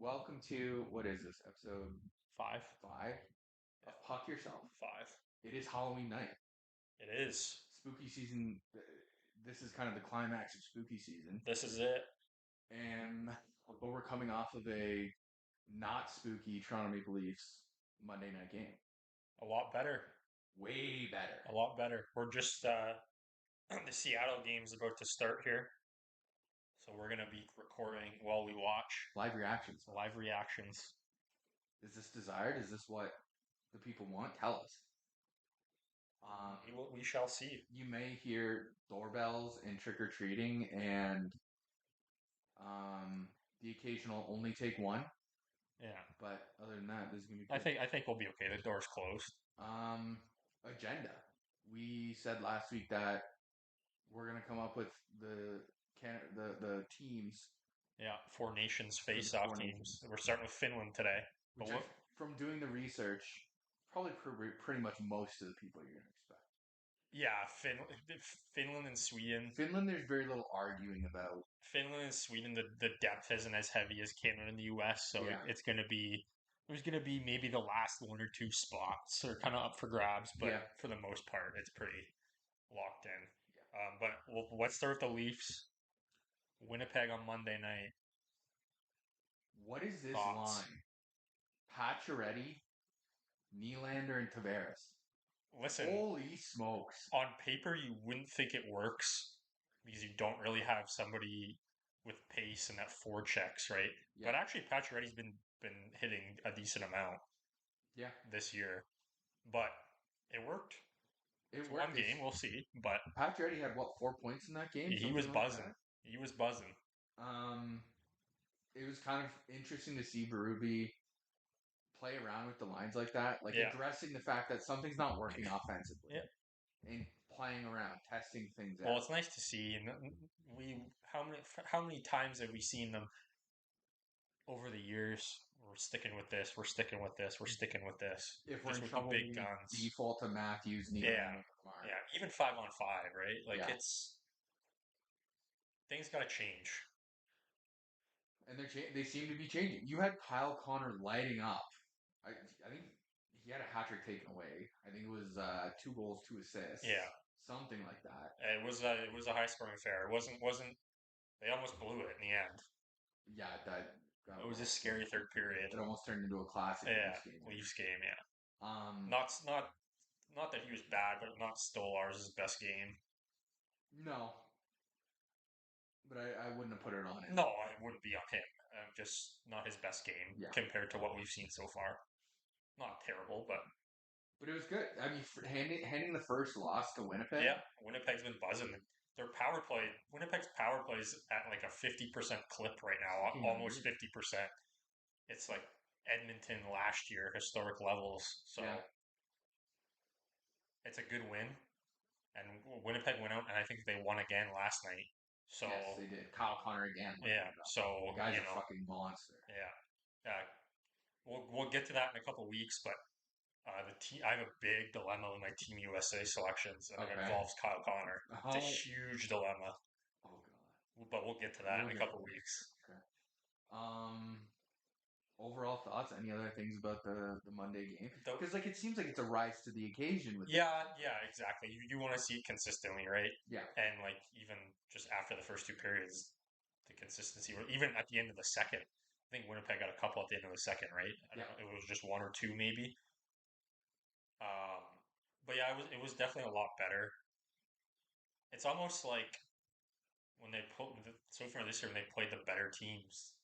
Welcome to what is this episode Five. 5 of Puck Yourself. Five. It is Halloween night. It is. Spooky season. This is kind of the climax of spooky season, This is it. and but we're coming off of a not spooky Toronto Maple Leafs Monday night game. A lot better. Way better. A lot better. We're just the Seattle game's about to start here, so we're gonna be recording while we watch Live reactions. live reactions. Is this desired? Is this what the people want? Tell us. We shall see. You may hear doorbells and trick or treating and the occasional only take one. Yeah. But other than that, this is gonna be I good. think we'll be okay. The door's closed. Um, agenda. We said last week that we're gonna come up with the teams, Yeah. Four nations for the face-off four teams. nations, We're starting with Finland today. which But what? from doing the research, probably pretty much most of the people you're gonna expect. Yeah, Finland and Sweden. Finland, there's very little arguing about. Finland and Sweden, the depth isn't as heavy as Canada and the U.S., so Yeah. it's going to be there's going to be maybe the last one or two spots are kind of up for grabs, but Yeah. for the most part, it's pretty locked in. Yeah. But let's start with the Leafs. Winnipeg on Monday night. What is this Thoughts? line? Pacioretty, Nylander, and Tavares. Listen, Holy smokes! on paper, you wouldn't think it works because you don't really have somebody with pace and that forechecks, right? Yeah. But actually, Pacioretty's been hitting a decent amount Yeah. this year, but it worked. It It's one worked. game, we'll see. But Pacioretty had what, 4 points in that game? he was Something like buzzing. that. He was buzzing. Um, it was kind of interesting to see Berube play around with the lines like that, like Yeah, addressing the fact that something's not working offensively yeah. and playing around, testing things Well, out. it's nice to see. And we how many times have we seen them over the years? We're sticking with this. We're sticking with this. We're sticking with this. If we're Just in with the trouble, big we guns. default to Matthews, Yeah, Nylander, Lamar. yeah. Even 5-on-5, right? Like Yeah. it's things got to change. And they seem to be changing. You had Kyle Connor lighting up. I think he had a hat trick taken away. I think it was 2 goals, 2 assists, Yeah, something like that. it was a high scoring affair. It wasn't. They almost blew it in the end. Yeah, that got It was a scary third period. it almost turned into a classic Yeah, Leafs game. Leafs game. Yeah, Um, not that he was bad, but not still ours' best game. no, but I wouldn't have put it on him. No, it wouldn't be on him. Just not his best game Yeah, compared to what we've seen so far. Not terrible, but but it was good. I mean, handing the first loss to Winnipeg. yeah, Winnipeg's been buzzing. Their power play, Winnipeg's power play is at like a 50% clip right now, almost 50%. It's like Edmonton last year, historic levels. So Yeah. it's a good win. And Winnipeg went out, and I think they won again last night. So Yes, they did. Kyle Connor again. yeah, so the guy's you a know, fucking monster. yeah, we'll get to that in a couple weeks, but I have a big dilemma with my Team USA selections, and it involves Kyle Connor. It's a huge dilemma. Oh god. But we'll get to that in a couple there. weeks. Okay. Overall thoughts? Any other things about the Monday game? Because like it seems like it's a rise to the occasion with. Yeah, exactly. You want to see it consistently, right? Yeah. And like even just after the first two periods, the consistency. Even at the end of the second, I think Winnipeg got a couple at the end of the second, right? I don't know, it was just one or two maybe. Um, but yeah, it was definitely a lot better. It's almost like when they put so far this year when they played the better teams,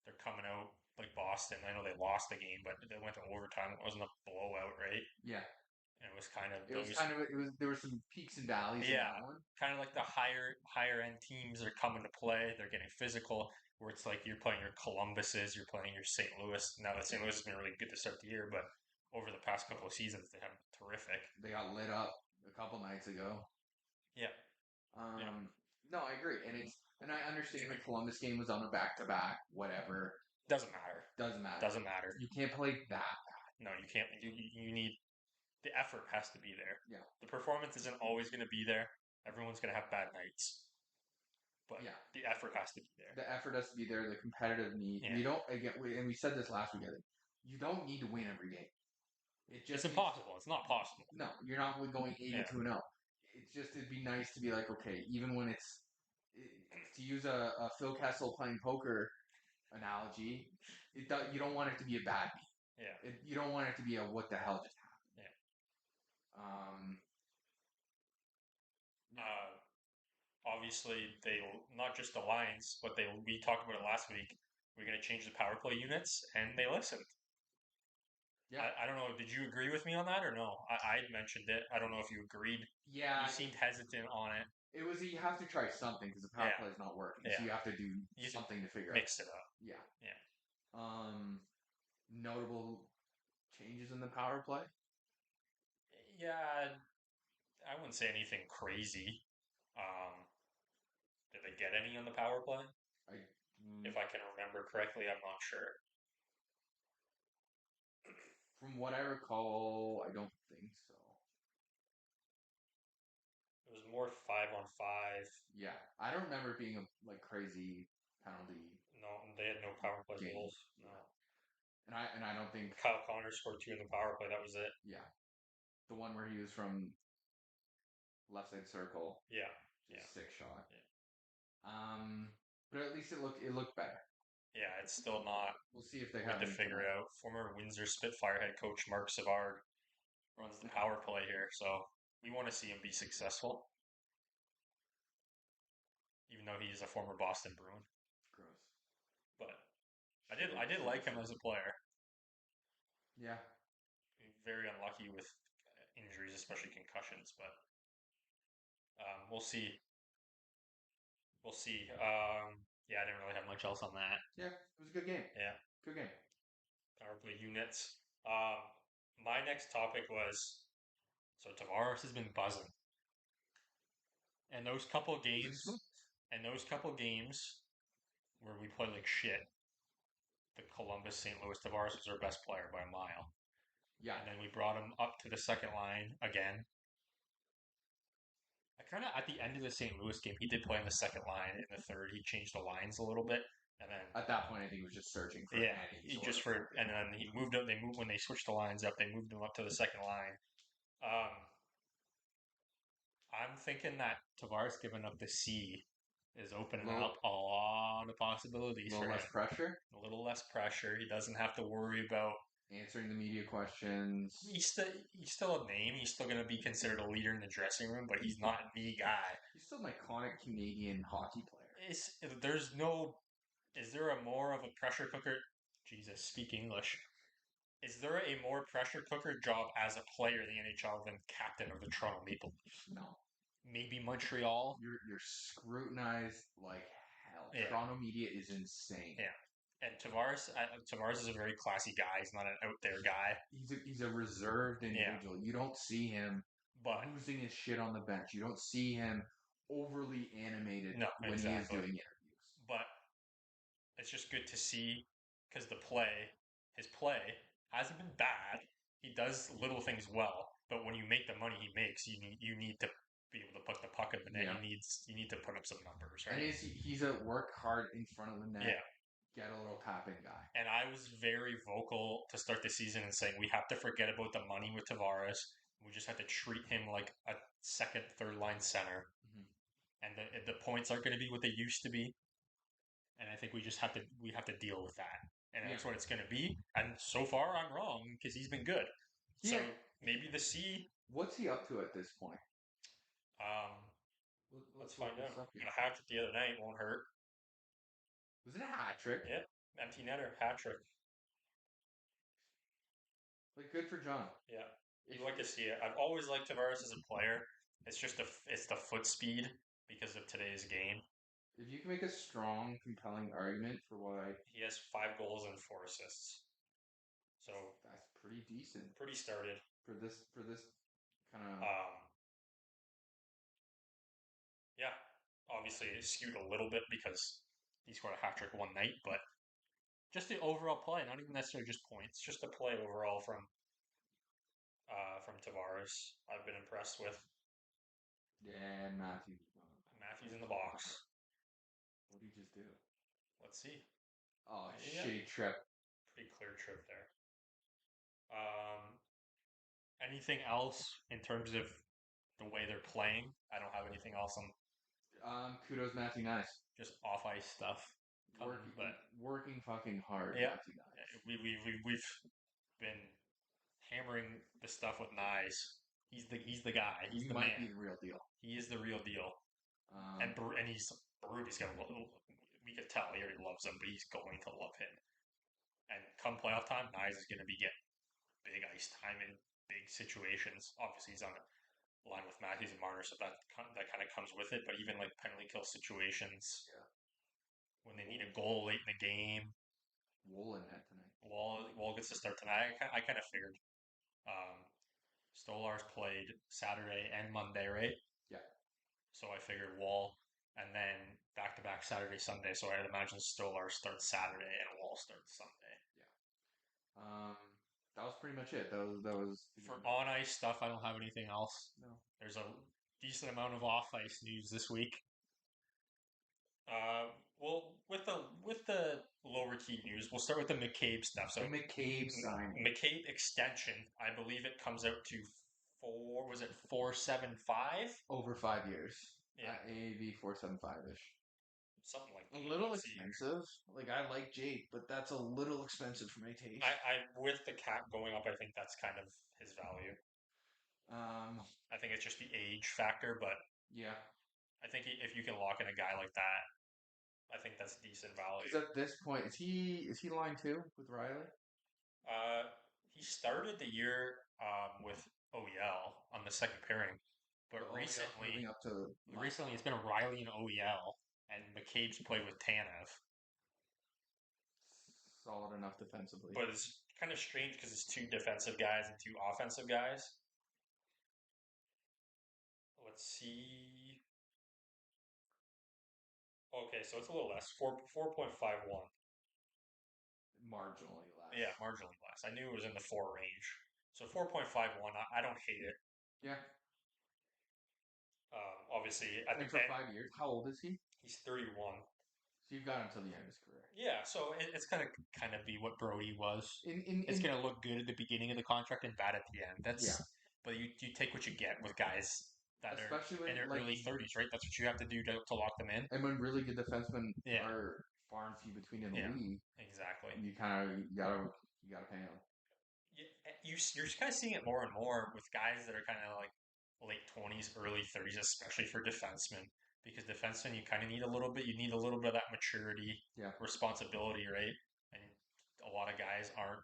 they're coming out like Boston. I know they lost the game, but they went to overtime. It wasn't a blowout, right? Yeah. And it was kind of there were some peaks and valleys in yeah, that one. kind of like the higher end teams are coming to play. They're getting physical. Where it's like you're playing your Columbuses, you're playing your St. Louis. Now that St. Louis has been really good to start the year, but over the past couple of seasons they have been terrific. They got lit up a couple nights ago. Yeah. Yeah. No, I agree, and I understand the Columbus game was on a back to back, whatever. Doesn't matter. Doesn't matter. Doesn't matter. You can't play that. No, you can't. You need the effort has to be there. Yeah. The performance isn't always going to be there. Everyone's going to have bad nights, but Yeah. the effort has to be there. The effort has to be there. The competitive need. Yeah. You don't and we said this last week. I think you don't need to win every game. It just It's impossible. It's not possible. No, you're not going 82-0. It's just it'd be nice to be like, okay, even when to use a Phil Kessel playing poker analogy, you don't want it to be a bad beat. Yeah. You don't want it to be a what the hell just happened. Yeah. Yeah. Obviously, they not just the lines, but we talked about it last week. We're going to change the power play units, and they listened. Yeah. I don't know. Did you agree with me on that or no? I mentioned it. I don't know if you agreed. Yeah. You seemed hesitant on it. It was you have to try something because the power play is not working. So you have to do something to figure mix it up. Yeah. Yeah. Notable changes in the power play. Yeah, I wouldn't say anything crazy. Did they get any on the power play? If I can remember correctly, I'm not sure. From what I recall, I don't think so. It was more 5-on-5. Yeah, I don't remember it being a crazy penalty. No, they had no power play goals. No, and I don't think Kyle Connor scored 2 in the power play. That was it. Yeah, the one where he was from left side circle. Yeah, sick shot. Yeah. But at least it looked better. Yeah, it's still not. We'll see if they have to figure it out. Former Windsor Spitfire head coach Mark Savard runs the power play here, so we want to see him be successful. Even though he's a former Boston Bruin. Gross. But I did like him as a player. Yeah. Very unlucky with injuries, especially concussions, but we'll see. We'll see. Yeah, I didn't really have much else on that. Yeah, it was a good game. Yeah. Good game. Power play units. My next topic was, so Tavares has been buzzing. And those couple games where we play like shit, the Columbus St. Louis Tavares was our best player by a mile. Yeah. And then we brought him up to the second line again. I kind of, at the end of the St. Louis game, he did play in the second line. In the third, he changed the lines a little bit. And then at that point, I think he was just searching for and then he moved up. When they switched the lines up. They moved him up to the second line. I'm thinking that Tavares giving up the C is opening up a lot of possibilities for him. Less pressure. A little less pressure. He doesn't have to worry about answering the media questions. He's still a name. He's still going to be considered a leader in the dressing room, but he's not the guy. He's still an iconic Canadian hockey player. Is there a more of a pressure cooker? Jesus, speak English. Is there a more pressure cooker job as a player in the NHL than captain of the Toronto Maple Leafs? No. Maybe Montreal. You're scrutinized like hell. Yeah. Toronto media is insane. Yeah. And Tavares is a very classy guy. He's not an out there guy. He's a reserved individual. Yeah. You don't see him losing his shit on the bench. You don't see him overly animated when he is doing interviews. But it's just good to see because his play hasn't been bad. He does little things well, but when you make the money he makes, you need to be able to put the puck in the net. Yeah. You need to put up some numbers, right? And he's a work hard in front of the net. Yeah. Get a little tap-in guy. And I was very vocal to start the season and saying we have to forget about the money with Tavares. We just have to treat him like a second, third line center. Mm-hmm. And the points aren't going to be what they used to be. And I think we have to deal with that. And that's what it's going to be. And so far, I'm wrong because he's been good. Yeah. So maybe the C. What's he up to at this point? Let's find out. Got a hat trick the other night. Won't hurt. Was it a hat trick? Yeah. Empty netter, hat trick. Good for John. Yeah. You'd like to see it. I've always liked Tavares as a player. It's just it's the foot speed because of today's game. If you can make a strong, compelling argument for why he has 5 goals and 4 assists, so that's pretty decent. Pretty started for this kind of. Yeah, obviously it skewed a little bit because he scored a hat trick one night, but just the overall play, not even necessarily just points, just the play overall from Tavares, I've been impressed with. Yeah, and Matthews in the box. What did he just do? Let's see. Oh, Yeah, shitty trip. pretty clear trip there. Um, Anything else in terms of the way they're playing? I don't have anything else on Kudos, Matthew Nice. just off ice stuff coming, Working, but working fucking hard, yeah, Matthew Nice. we've been hammering the stuff with Nyes. He's the guy. He's He the might man. be the real deal. He is the real deal. Um, And he's Berube's gonna love. We could tell he already loves him, but he's going to love him. And come playoff time, Nyes is gonna be getting big ice time in big situations. Obviously, he's on a line with Matthews and Marner, so that kind of comes with it. But even like penalty kill situations, yeah. when they need a goal late in the game, Wool in net tonight. Wall gets to start tonight. I kind of figured. Um, Stolar's played Saturday and Monday, right? Yeah. So I figured Wall, and then back to back Saturday, Sunday. So I'd imagine Stolar starts Saturday and Wall starts Sunday. Yeah. That was pretty much it. That was For on ice stuff, I don't have anything else. no. There's a decent amount of off ice news this week. Uh, well, with the lower key news, we'll start with the McCabe stuff. So The McCabe signing McCabe extension, I believe it comes out to four. Was it 475? over 5 years. Yeah, AAV 475 ish. something like A that. little Let's see. expensive. Like I like Jake, but that's a little expensive for my taste. I with the cap going up, I think that's kind of his value. Um, I think it's just the age factor, but yeah. I think if you can lock in a guy like that, I think that's decent Because value. at this point, is he line two with Riley? Uh, he started the year with OEL on the second pairing, but Moving up to recently it's been Riley and OEL, and McCabe's played with Tanev. solid enough defensively. But it's kind of strange because it's two defensive guys and two offensive guys. Let's see. Okay, so it's a little less. 4.51. Marginally less. Yeah, marginally less. I knew it was in the 4 range. So 4.51, I don't hate it. Yeah. Obviously, at the And for end, 5 years, how old is he? he's 31. So you've got him till the end of his career. Yeah, so it's gonna kind of be what Brody was. It's In gonna look good at the beginning of the contract and bad at the end. yeah. But you take what you get with guys that Especially are in their like early 30s, right? That's what you have to do to lock them in. and when really good defensemen Yeah, are far and few between in the yeah, league, exactly. you gotta pay him. You're kind of seeing it more and more with guys that are kind of like late 20s, early 30s, especially for defensemen. Because defensemen, you kind of need a little bit. You need a little bit of that maturity, Yeah. responsibility, right? And a lot of guys aren't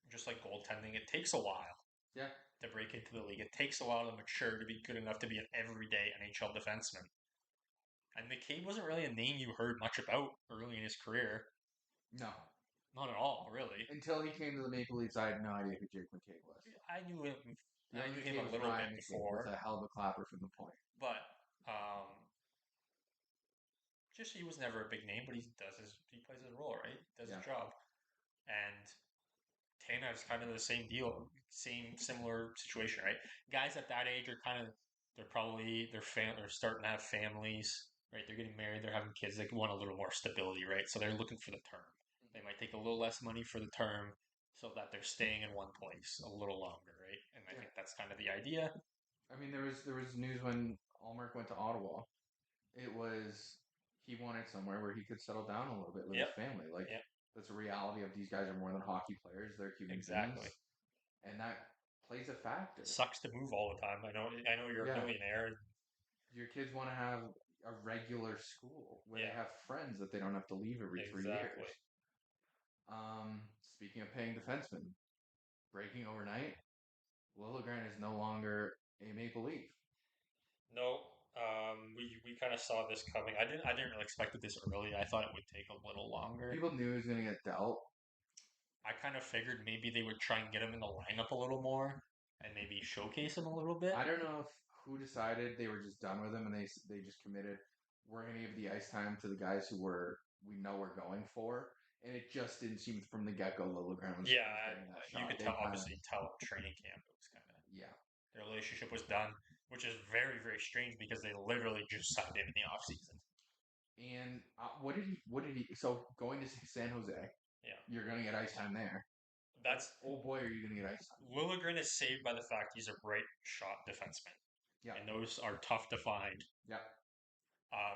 just like goaltending. It takes a while Yeah. to break into the league. It takes a while to mature to be good enough to be an everyday NHL defenseman. And McCabe wasn't really a name you heard much about early in his career. No. Not at all, really. Until he came to the Maple Leafs, I had no idea who Jake McCabe was. I knew him. The I only knew him McCabe a was little Ryan bit McCabe, was before, a hell of a clapper from the point. but just he was never a big name. But he plays his role, right? Does his job, and Tanev's kind of the same deal, similar situation, right? Guys at that age are kind of they're starting to have families, right? They're getting married, they're having kids. They want a little more stability, right? So they're looking for the term. They might take a little less money for the term so that they're staying in one place a little longer, right? And I think that's kind of the idea. I mean, there was news when Allmark went to Ottawa. It was he wanted somewhere where he could settle down a little bit with Yep. his family. Like Yep. that's a reality of these guys are more than hockey players; they're human Exactly. beings, and that plays a factor. Sucks to move all the time. I know. You're a millionaire. Your kids want to have a regular school where they have friends that they don't have to leave every 3 years. Speaking of paying defensemen, breaking overnight, Liljegren is no longer a Maple Leaf. No, we kind of saw this coming. I didn't really expect it this early. I thought it would take a little longer. People knew he was going to get dealt. I kind of figured maybe they would try and get him in the lineup a little more and maybe showcase him a little bit. I don't know who decided they were just done with him and they just committed. We're going to give the ice time to the guys who we know we're going for. And it just didn't seem from the get go Liljegren was getting that shot. You could obviously tell training camp it was kind of their relationship was done, which is very very strange because they literally just signed him in the off season. And what did he? What did he? So going to San Jose, Yeah, you're gonna get ice time there. that's Oh boy, are you gonna get ice time? Liljegren is saved by the fact he's a right shot defenseman, Yeah, and those are tough to find. yeah.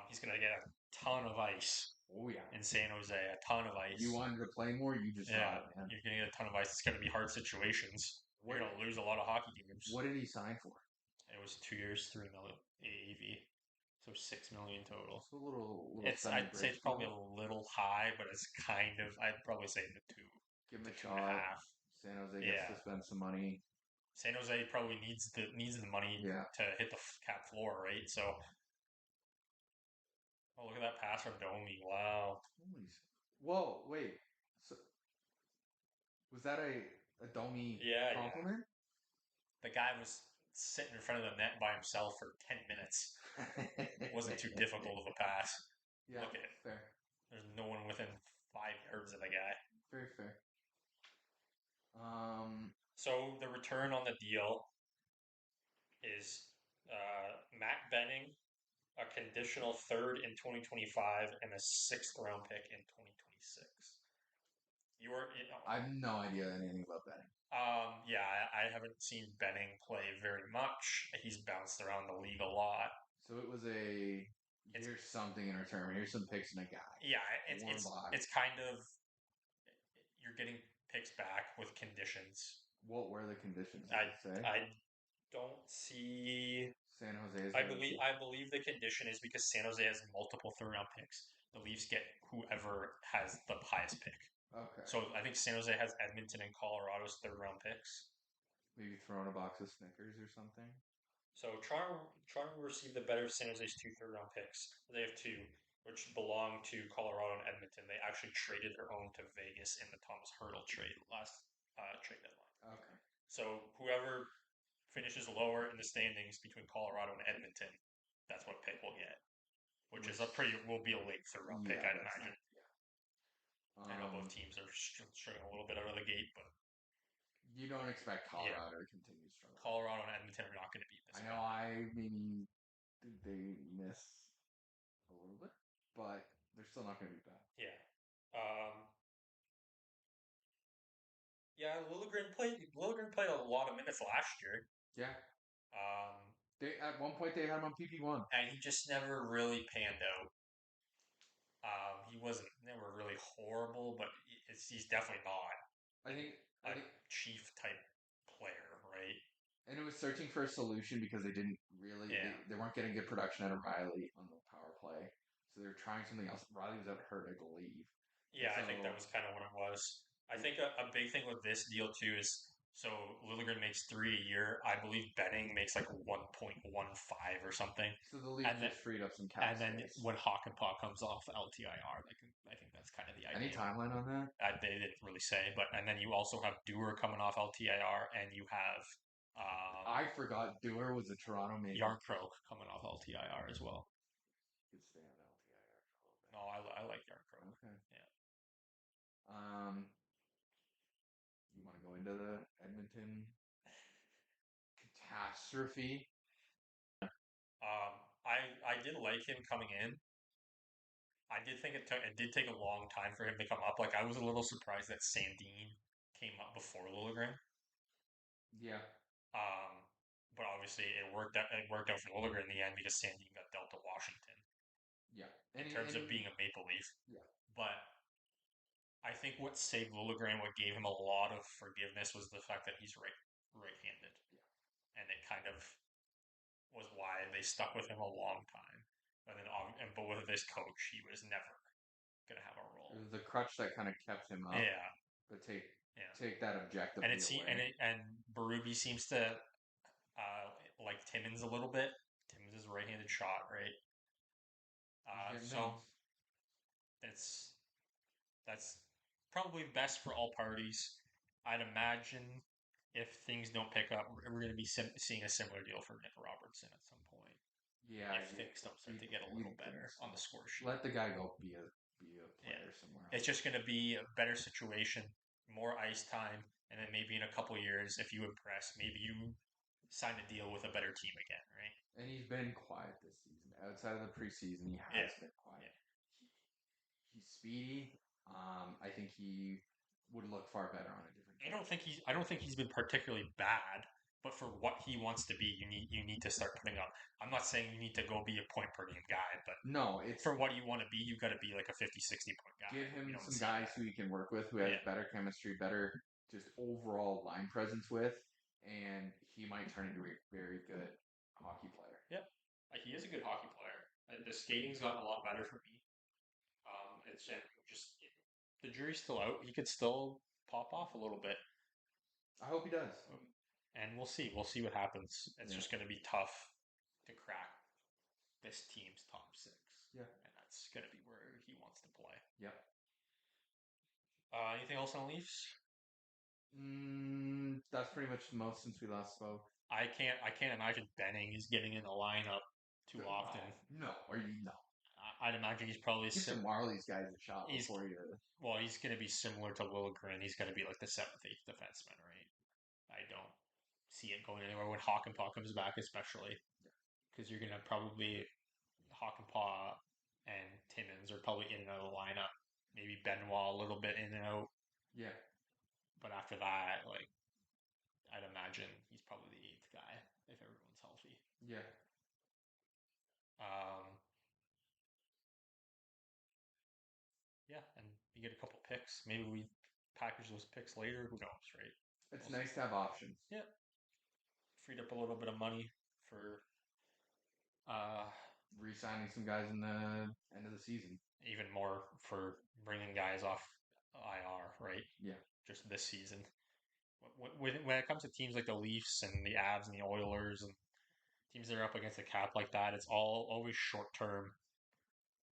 He's going to get a ton of ice Oh yeah. in San Jose, a ton of ice. You wanted to play more, you just Yeah, got it, man. you're going to get a ton of ice. It's going to be hard situations. What? You're going to lose a lot of hockey games. What did he sign for? It was 2 years, 3 million AAV, so 6 million total. It's a little It's I'd say it's semi-bridge probably deal. a little high, but it's kind of I'd probably say the Give him to a two and a shot. half. San Jose gets Yeah, to spend some money. San Jose probably needs the money Yeah. to hit the cap floor, right? So, oh look at that pass from Domi! Wow. Whoa, wait. So was that a Domi Yeah, yeah. compliment? The guy was sitting in front of the net by himself for 10 minutes. It wasn't too difficult of a pass. Yeah, Look at it. fair. There's no one within 5 yards of the guy. Very fair. So the return on the deal is Matt Benning, a conditional third in 2025, and a sixth round pick in 2026. I have no idea anything about betting. Yeah, I haven't seen Benning play very much. He's bounced around the league a lot. So it was here's something in return. Here's some picks and a guy. Yeah, it's kind of you're getting picks back with conditions. What were the conditions? I don't see San Jose. I believe the condition is because San Jose has multiple third round picks. The Leafs get whoever has the highest pick. Okay. So I think San Jose has Edmonton and Colorado's third round picks. Maybe throw in a box of Snickers or something. So Toronto received the better of San Jose's two third round picks. They have two, which belong to Colorado and Edmonton. They actually traded their own to Vegas in the Thomas Hertl trade last trade deadline. Okay. So whoever finishes lower in the standings between Colorado and Edmonton, that's what pick we'll get. Which is will be a late third round pick, I'd imagine. I know both teams are struggling a little bit out of the gate, but you don't expect Colorado to continue struggling. Colorado and Edmonton are not going to beat this. I know maybe they miss a little bit, but they're still not going to be bad. Yeah. Yeah, Liljegren played a lot of minutes last year. Yeah. At one point they had him on PP1, and he just never really panned out. He wasn't never really horrible, but he's definitely not. I think chief type player, right? And it was searching for a solution because they didn't really they weren't getting good production out of Riley on the power play, so they were trying something else. Riley was out hurt, I believe. Yeah, I think that was kind of what it was. I think a big thing with this deal too is so Liljegren makes 3 a year. I believe Benning makes like 1.15 or something. So the league just freed up some cap space. And then when Hakanpää comes off LTIR, I think that's kind of the idea. Any timeline on that? They didn't really say, and then you also have Dewar coming off LTIR, and you have. I forgot Dewar was a Toronto man. Yarncroke coming off LTIR as well. You could stay on LTIR for a little bit. No, I like Yarncroke. Okay. Yeah. You want to go into the Edmonton catastrophe? I did like him coming in. I did think it did take a long time for him to come up. Like I was a little surprised that Sandin came up before Liljegren. Yeah. But obviously it worked out. It worked out for Liljegren in the end because Sandin got dealt to Washington. Yeah. In terms of being a Maple Leaf. Yeah. But I think what saved Liljegren, what gave him a lot of forgiveness, was the fact that he's right-handed. Yeah. And it kind of was why they stuck with him a long time. But with this coach, he was never gonna have a role. It was the crutch that kind of kept him up. Yeah. But take that objective away. And Berube seems to like Timmins a little bit. Timmins is a right-handed shot, right? So that's probably best for all parties. I'd imagine if things don't pick up, we're going to be seeing a similar deal for Nick Robertson at some point. Yeah, if things don't start to get a little better on the score sheet. Let the guy go be a player somewhere. It's just going to be a better situation, more ice time, and then maybe in a couple years, if you impress, maybe you sign a deal with a better team again, right? And he's been quiet this season. Outside of the preseason, he has been quiet. Yeah. He's speedy. I think he would look far better on a different I team. don't think he's been particularly bad, but for what he wants to be, you need to start putting up. I'm not saying you need to go be a point per game guy, but No, it's for what you want to be, you've got to be like a 50, 60 point guy. give We him don't some see guys that. who he can work with, who has Yeah. better chemistry, better just overall line presence with, and he might turn into a very good hockey player. Yep. He is a good hockey player. The skating's gotten a lot better for me. It's just the jury's still out. He could still pop off a little bit. I hope he does. And we'll see. We'll see what happens. It's just going to be tough to crack this team's top six. Yeah. And that's going to be where he wants to play. Yep. Anything else on the Leafs? That's pretty much the most since we last spoke. I can't imagine Benning is getting in the lineup too often. No, or you no. I'd imagine he's probably Give some Marley's guys a shot he's before you. well, he's going to be similar to Liljegren. He's going to be like the seventh, eighth defenseman, right? I don't see it going anywhere when Hakanpää comes back, especially because you're going to probably Hakanpää and Timmins are probably in and out of the lineup. Maybe Benoit a little bit in and out. Yeah. But after that, like, I'd imagine he's probably the eighth guy if everyone's healthy. Yeah. Yeah, and you get a couple picks. Maybe we package those picks later. Who knows, right? It's nice to have options. Yeah. Freed up a little bit of money for re-signing some guys in the end of the season. Even more for bringing guys off IR, right? Yeah. Just this season. When it comes to teams like the Leafs and the Avs and the Oilers and teams that are up against the cap like that, it's always short-term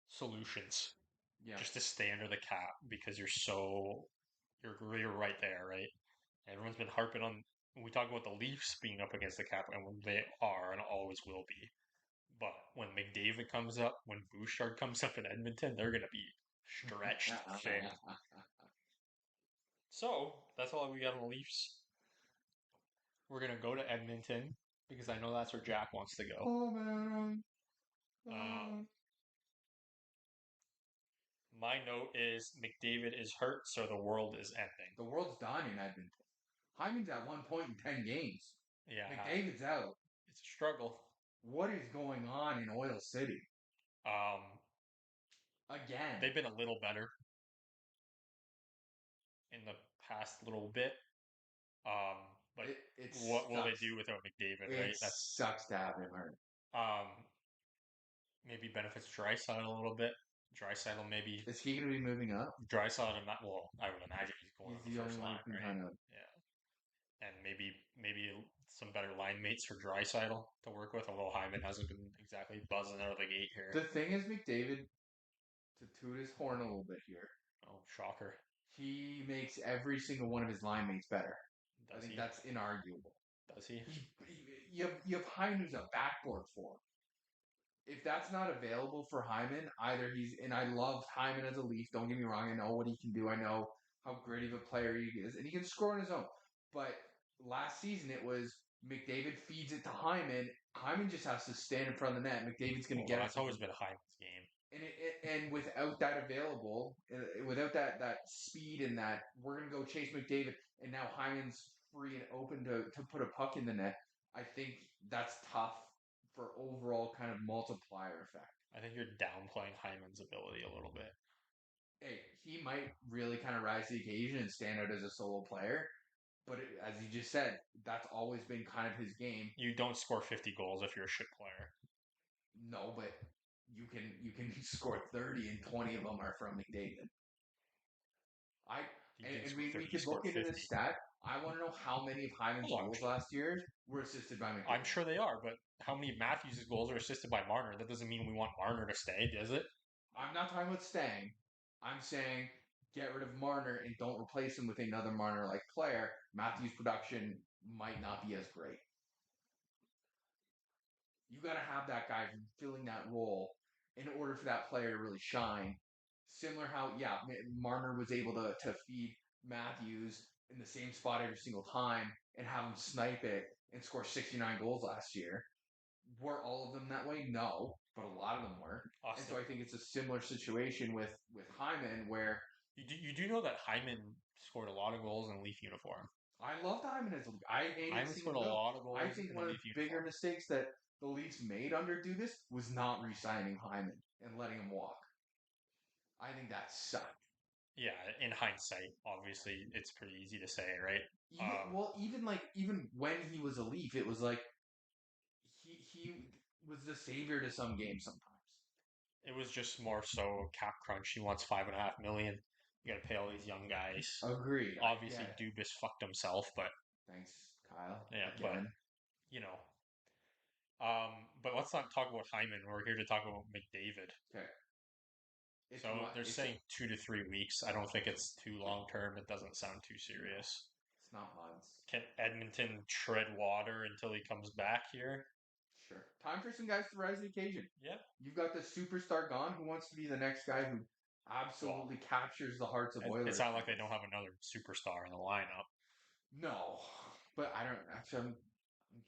solutions. Yeah. Just to stay under the cap because you're right there, right? Everyone's been harping on when we talk about the Leafs being up against the cap, and when they are and always will be. But when McDavid comes up, when Bouchard comes up in Edmonton, they're going to be stretched thin. So that's all we got on the Leafs. We're going to go to Edmonton because I know that's where Jack wants to go. Oh, man. My note is McDavid is hurt, so the world is ending. The world's done in Edmonton. Hyman's at 1 point in 10 games. Yeah. McDavid's out. It's a struggle. What is going on in Oil City? Again. They've been a little better in the past little bit. But what will they do without McDavid, right? That sucks to have him hurt. Maybe benefits Draisaitl a little bit. Draisaitl maybe. Is he going to be moving up? Draisaitl, well, I would imagine he's going on the first line, right? Kind of... Yeah. And maybe some better line mates for Draisaitl to work with, although Hyman hasn't been exactly buzzing out of the gate here. The thing is, McDavid, to toot his horn a little bit here. Oh, shocker. He makes every single one of his line mates better. I think that's inarguable. Does he? You have Hyman who's a backboard for him. If that's not available for Hyman, either and I love Hyman as a Leaf, don't get me wrong, I know what he can do, I know how great of a player he is, and he can score on his own. But last season it was McDavid feeds it to Hyman. Hyman just has to stand in front of the net. McDavid's going to get it. That's always been Hyman's game. And without that available, without that speed and that, we're going to go chase McDavid, and now Hyman's free and open to put a puck in the net. I think that's tough for overall kind of multiplier effect. I think you're downplaying Hyman's ability a little bit. Hey, he might really kind of rise to the occasion and stand out as a solo player. But as you just said, that's always been kind of his game. You don't score 50 goals if you're a shit player. No, but you can score 30 and 20 of them are from McDavid. We could look into this stat. I want to know how many of Hyman's goals last year were assisted by McDavid. I'm sure they are, but how many of Matthews' goals are assisted by Marner? That doesn't mean we want Marner to stay, does it? I'm not talking about staying. I'm saying get rid of Marner and don't replace him with another Marner-like player. Matthews' production might not be as great. You got to have that guy filling that role in order for that player to really shine. Similar how, Marner was able to feed Matthews in the same spot every single time and have him snipe it and score 69 goals last year. Were all of them that way? No. but a lot of them were. And Austin. so I think it's a similar situation with Hyman, where You do know that Hyman scored a lot of goals in Leaf uniform. I loved Hyman as a Leaf. I hated Hyman seeing scored him a go. lot of goals I think in one the of Leaf the bigger uniform. mistakes that the Leafs made under Dubas was not re-signing Hyman and letting him walk. I think that sucked. Yeah, in hindsight, obviously, it's pretty easy to say, right? Even when he was a Leaf, it was like he was the savior to some games sometimes. It was just more so cap crunch. He wants $5.5 million. You got to pay all these young guys. Agreed. Obviously, Dubas fucked himself, but Thanks, Kyle. yeah, Again. but you know. But let's not talk about Hyman. We're here to talk about McDavid. Okay. So they're saying 2 to 3 weeks. I don't think it's too long term. It doesn't sound too serious. It's not months. Can Edmonton tread water until he comes back here? Sure. Time for some guys to rise to the occasion. Yeah. You've got the superstar gone. Who wants to be the next guy who absolutely captures the hearts of Oilers? It's not like they don't have another superstar in the lineup. No, but I don't. Actually, I'm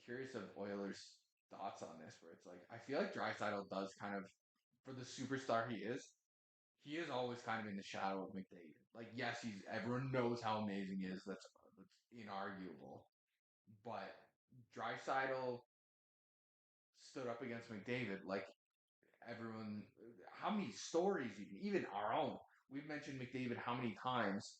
curious of Oilers' thoughts on this. Where it's like I feel like Draisaitl does kind of, for the superstar he is, always kind of in the shadow of McDavid. Like, yes, everyone knows how amazing he is. That's inarguable. But Draisaitl stood up against McDavid. Like everyone, how many stories? Even our own. We've mentioned McDavid how many times?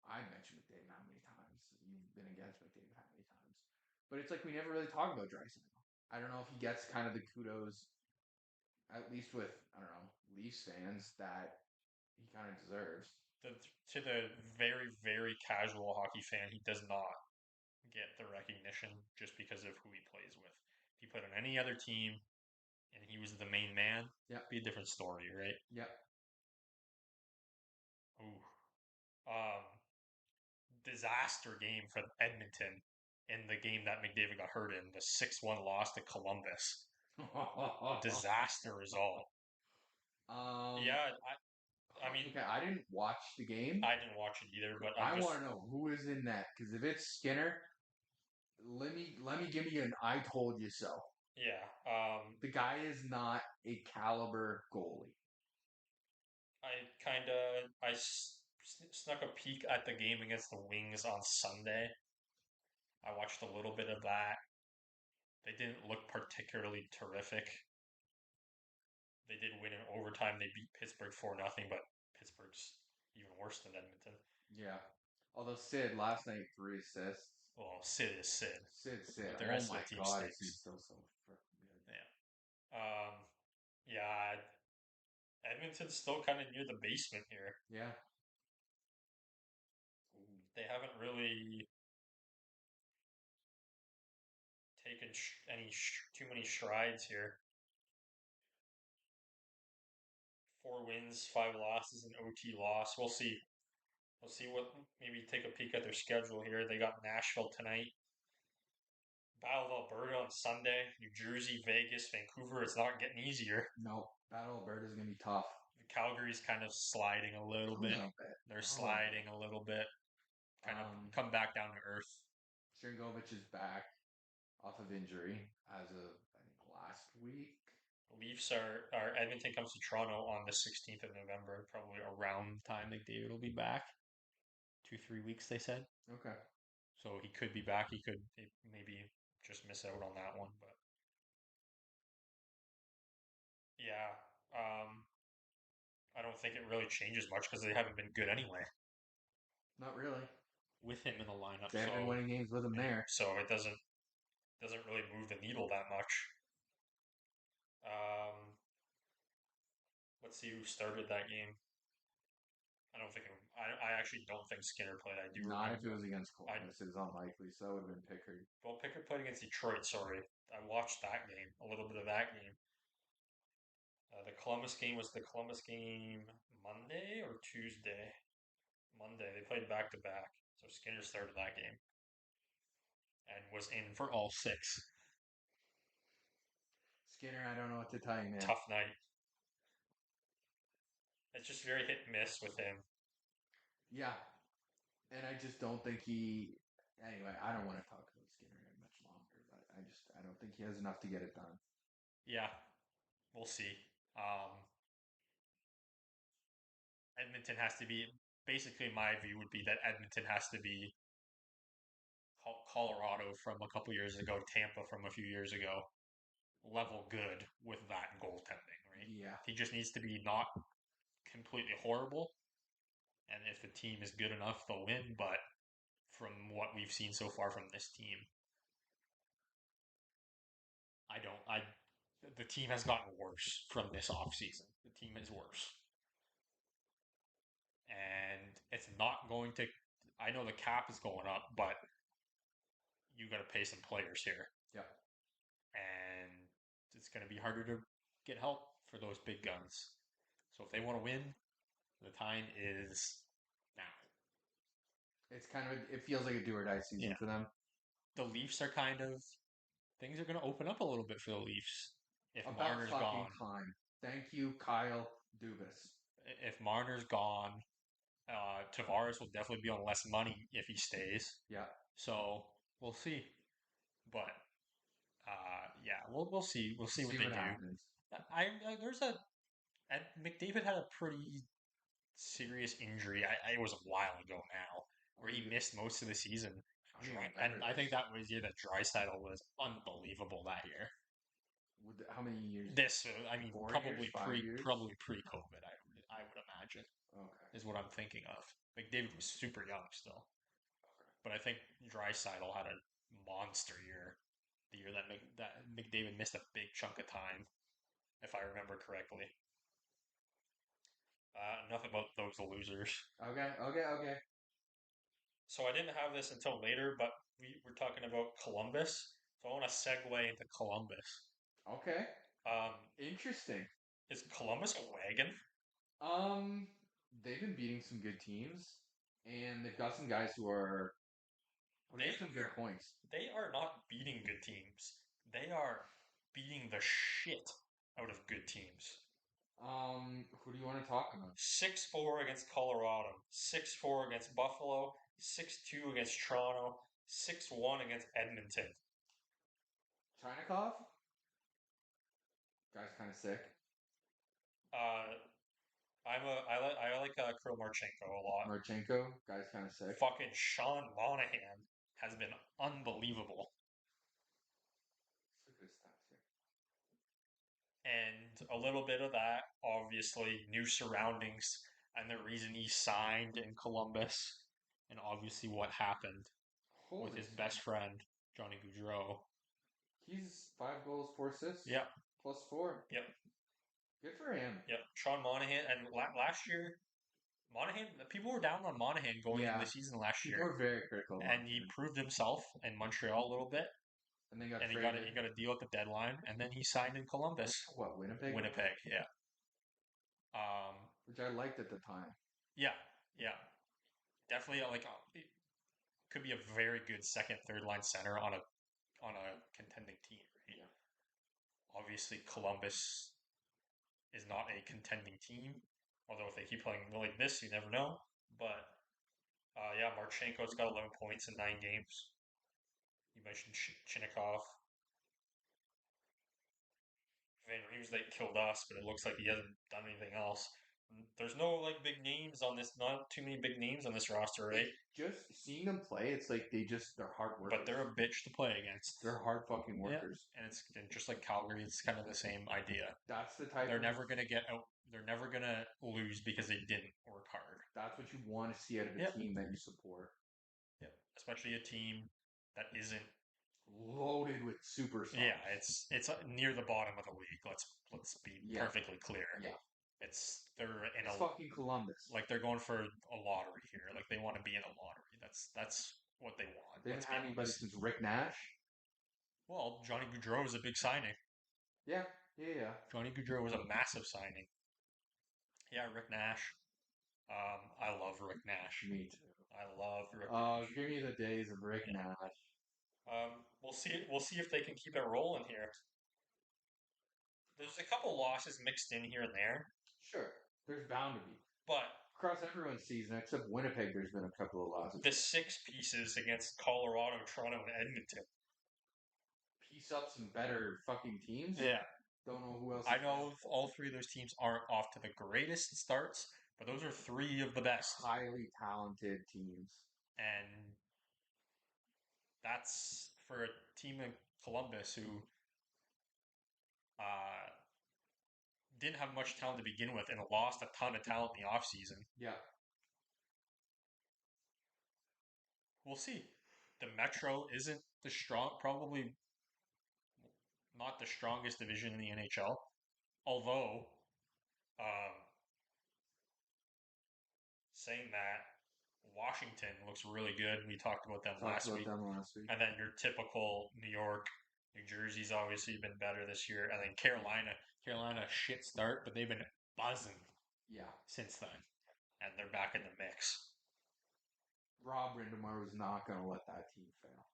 I've mentioned McDavid how many times? You've been against McDavid how many times? But it's like we never really talk about Draisaitl. I don't know if he gets kind of the kudos, at least with I don't know Leafs fans, that he kind of deserves. To the very, very casual hockey fan, he does not get the recognition just because of who he plays with. If he played on any other team and he was the main man, be a different story, right? Yep. Ooh. Disaster game for Edmonton in the game that McDavid got hurt in, the 6-1 loss to Columbus. Disaster result. Yeah, I mean, okay, I didn't watch the game. I didn't watch it either, but I want to know who is in that, because if it's Skinner, let me give you an "I told you so." Yeah, the guy is not a caliber goalie. I snuck a peek at the game against the Wings on Sunday. I watched a little bit of that. They didn't look particularly terrific. They did win in overtime. They beat Pittsburgh 4-0, but Pittsburgh's even worse than Edmonton. Yeah. Although Sid last night 3 assists. Well, Sid is Sid. Sid. But the rest of the team stinks. He's still so freaking good. Yeah. Yeah. Edmonton's still kind of near the basement here. Yeah. They haven't really taken too many strides here. 4 wins, 5 losses, and OT loss. We'll see. We'll see maybe take a peek at their schedule here. They got Nashville tonight. Battle of Alberta on Sunday. New Jersey, Vegas, Vancouver. It's not getting easier. No, Battle of Alberta is going to be tough. Calgary's kind of sliding a little bit. They're sliding a little bit. Kind of come back down to earth. Stringovich is back off of injury as of, I think, last week. Leafs are Edmonton comes to Toronto on the 16th of November, probably around the time McDavid will be back. 2-3 weeks, they said. Okay. So he could be back. He could maybe just miss out on that one, but yeah, I don't think it really changes much because they haven't been good anyway. Not really. With him in the lineup, they haven't been winning games with him there, so it doesn't really move the needle that much. Let's see who started that game. I actually don't think Skinner played. I do not remember. If it was against Columbus. It was unlikely, so it would have been Pickard. Well, Pickard played against Detroit. Sorry, I watched that game, a little bit of that game. The Columbus game was the Columbus game Monday or Tuesday. Monday. They played back to back, so Skinner started that game and was in for all 6. Skinner, I don't know what to tell you, man. Tough night. It's just very hit and miss with him. Yeah. And I just don't think he. Anyway, I don't want to talk about Skinner much longer, but I don't think he has enough to get it done. Yeah. we'll see. Edmonton has to be basically my view would be that Edmonton has to be Colorado from a couple years ago, Tampa from a few years ago, level good with that goaltending, right? Yeah. He just needs to be not completely horrible, and if the team is good enough, they'll win. But from what we've seen so far from this team, I don't. The team has gotten worse from this offseason. The team is worse, and it's not going to. I know the cap is going up, but you got to pay some players here. Yeah. And it's going to be harder to get help for those big guns. So if they want to win, the time is now. It's kind of it feels like a do or die season for them. The Leafs are kind of things are going to open up a little bit for the Leafs if About Marner's gone. Time. Thank you, Kyle Dubas. If Marner's gone, Tavares will definitely be on less money if he stays. Yeah. So we'll see, but yeah, we'll see. We'll see what they do. Happens. There's a McDavid had a pretty serious injury. It was a while ago now, where he missed most of the season. And I think that was the year that Draisaitl was unbelievable that year. How many years? Probably pre-COVID. I would imagine. Okay. Is what I'm thinking of. McDavid was super young still, but I think Draisaitl had a monster year. The year that McDavid missed a big chunk of time, if I remember correctly. Enough about those losers. Okay. So I didn't have this until later, but we were talking about Columbus. So I want to segue into Columbus. Okay. Interesting. Is Columbus a wagon? They've been beating some good teams, and they've got some guys who are putting some good points. They are not beating good teams. They are beating the shit out of good teams. Who do you want to talk about? 6-4 against Colorado, 6-4 against Buffalo, 6-2 against Toronto, 6-1 against Edmonton. Chinakhov? Guy's kind of sick. I like Kirill Marchenko a lot. Guy's kind of sick. Fucking Sean Monahan has been unbelievable. Look at his stats here. And a little bit of that, obviously, new surroundings and the reason he signed in Columbus, and obviously what happened with his best friend, Johnny Gaudreau. He's 5 goals, 4 assists. Yep. +4. Yep. Good for him. Yep. Sean Monahan. And last year, people were down on Monahan going into the season last year. People were very critical. And he proved himself in Montreal a little bit. And he got a deal at the deadline, and then he signed in Columbus. What, Winnipeg? Winnipeg, yeah. Which I liked at the time. Yeah. Definitely, it could be a very good second, third line center on a contending team. Right? Yeah. Obviously, Columbus is not a contending team. Although if they keep playing like this, you never know. But Marchenko's got 11 points in 9 games. You mentioned Chinakhov. Van Riemsdyk killed us, but it looks like he hasn't done anything else. There's no big names on this. Not too many big names on this roster, right? Just seeing them play, it's like they're hard workers. But they're a bitch to play against. They're hard fucking workers. Yeah. And just like Calgary, it's kind of the same idea. That's the type. They're never gonna get out. They're never gonna lose because they didn't work hard. That's what you want to see out of a team that you support. Yeah, especially a team that isn't loaded with superstars. Yeah, it's near the bottom of the league. Let's be perfectly clear. Yeah. It's fucking Columbus. Like they're going for a lottery here. Like they want to be in a lottery. That's what they want. They haven't had anybody since Rick Nash. Well, Johnny Gaudreau was a big signing. Yeah. Johnny Gaudreau was a massive signing. Yeah, Rick Nash. I love Rick Nash. Me too. I love Rick Nash. Give me the days of Rick Nash. We'll see if they can keep it rolling here. There's a couple losses mixed in here and there. Sure, there's bound to be. But across everyone's season, except Winnipeg, there's been a couple of losses. The 6 pieces against Colorado, Toronto, and Edmonton. Piece up some better fucking teams? Yeah. Don't know who else. I know all three of those teams aren't off to the greatest starts, but those are three of the best. Highly talented teams. And that's for a team in Columbus who uh, didn't have much talent to begin with and lost a ton of talent in the offseason. Yeah. We'll see. The Metro isn't the strong, probably not the strongest division in the NHL. Although, um, saying that, Washington looks really good. We talked about them last week. And then your typical New York, New Jersey's obviously been better this year. And then Carolina shit start, but they've been buzzing. Yeah. Since then. And they're back in the mix. Rob Rindamar was not going to let that team fail.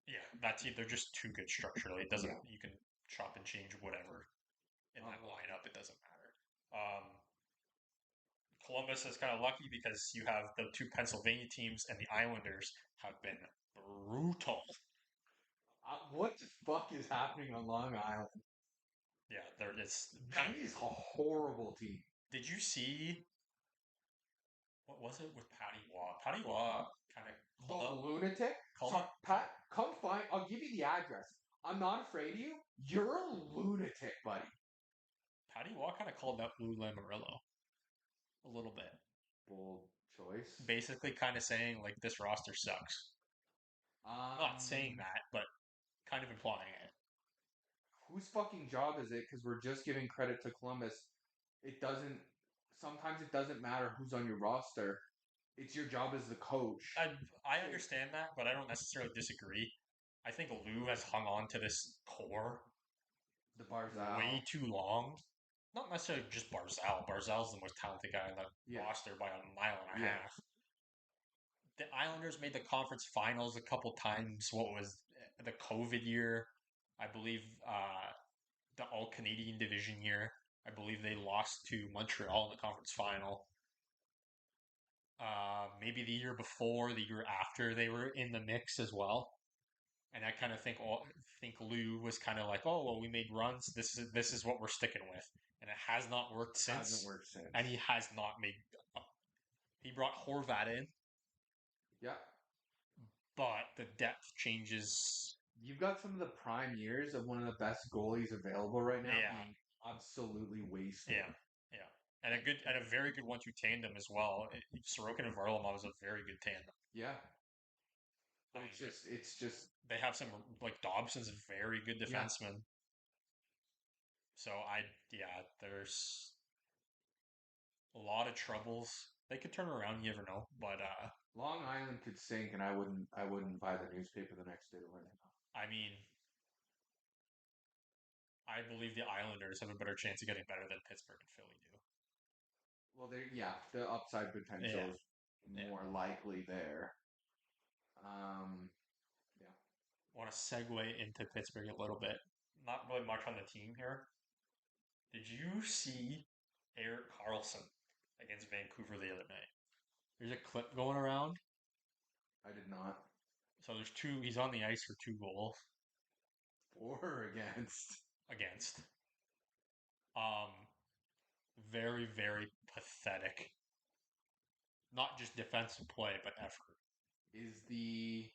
Yeah, that team, they're just too good structurally. It doesn't, you can chop and change whatever in that lineup. It doesn't matter. Columbus is kind of lucky because you have the two Pennsylvania teams and the Islanders have been brutal. What the fuck is happening on Long Island? Yeah, it's that is a horrible team. Did you see what was it with Patty Waugh? Patty Waugh kind of lunatic. Pat, come find. I'll give you the address. I'm not afraid of you. You're a lunatic, buddy. Patty Waugh kind of called out Lou Lamoriello a little bit. Bold choice. Basically, kind of saying like this roster sucks. Not saying that, but kind of implying it. Whose fucking job is it? Because we're just giving credit to Columbus. It doesn't. Sometimes it doesn't matter who's on your roster. It's your job as the coach. I understand that, but I don't necessarily disagree. I think Lou has hung on to this core the Barzal way too long. Not necessarily just Barzal. Barzal's the most talented guy on the roster by a mile and a half. The Islanders made the conference finals a couple times. What was the COVID year? I believe the All-Canadian division year. I believe they lost to Montreal in the conference final. Maybe the year before, the year after, they were in the mix as well. And I kind of think Lou was kind of like, oh well, we made runs. This is what we're sticking with, and it has not worked since. And he has not made. He brought Horvat in. Yeah. But the depth changes. You've got some of the prime years of one of the best goalies available right now. Yeah. Absolutely wasted. Yeah. Yeah. And a very good 1-2 tandem as well. Sorokin and Varlamov is a very good tandem. Yeah. It's just they have some like Dobson's a very good defenseman. Yeah. So there's a lot of troubles. They could turn around, you never know. But Long Island could sink, and I wouldn't buy the newspaper the next day to learn it. I mean, I believe the Islanders have a better chance of getting better than Pittsburgh and Philly do. Well, the upside potential is more likely there. Yeah. Want to segue into Pittsburgh a little bit. Not really much on the team here. Did you see Erik Karlsson against Vancouver the other night? There's a clip going around. I did not. So there's two. He's on the ice for 2 goals. For against? Against. Very, very pathetic. Not just defensive play, but effort. Is the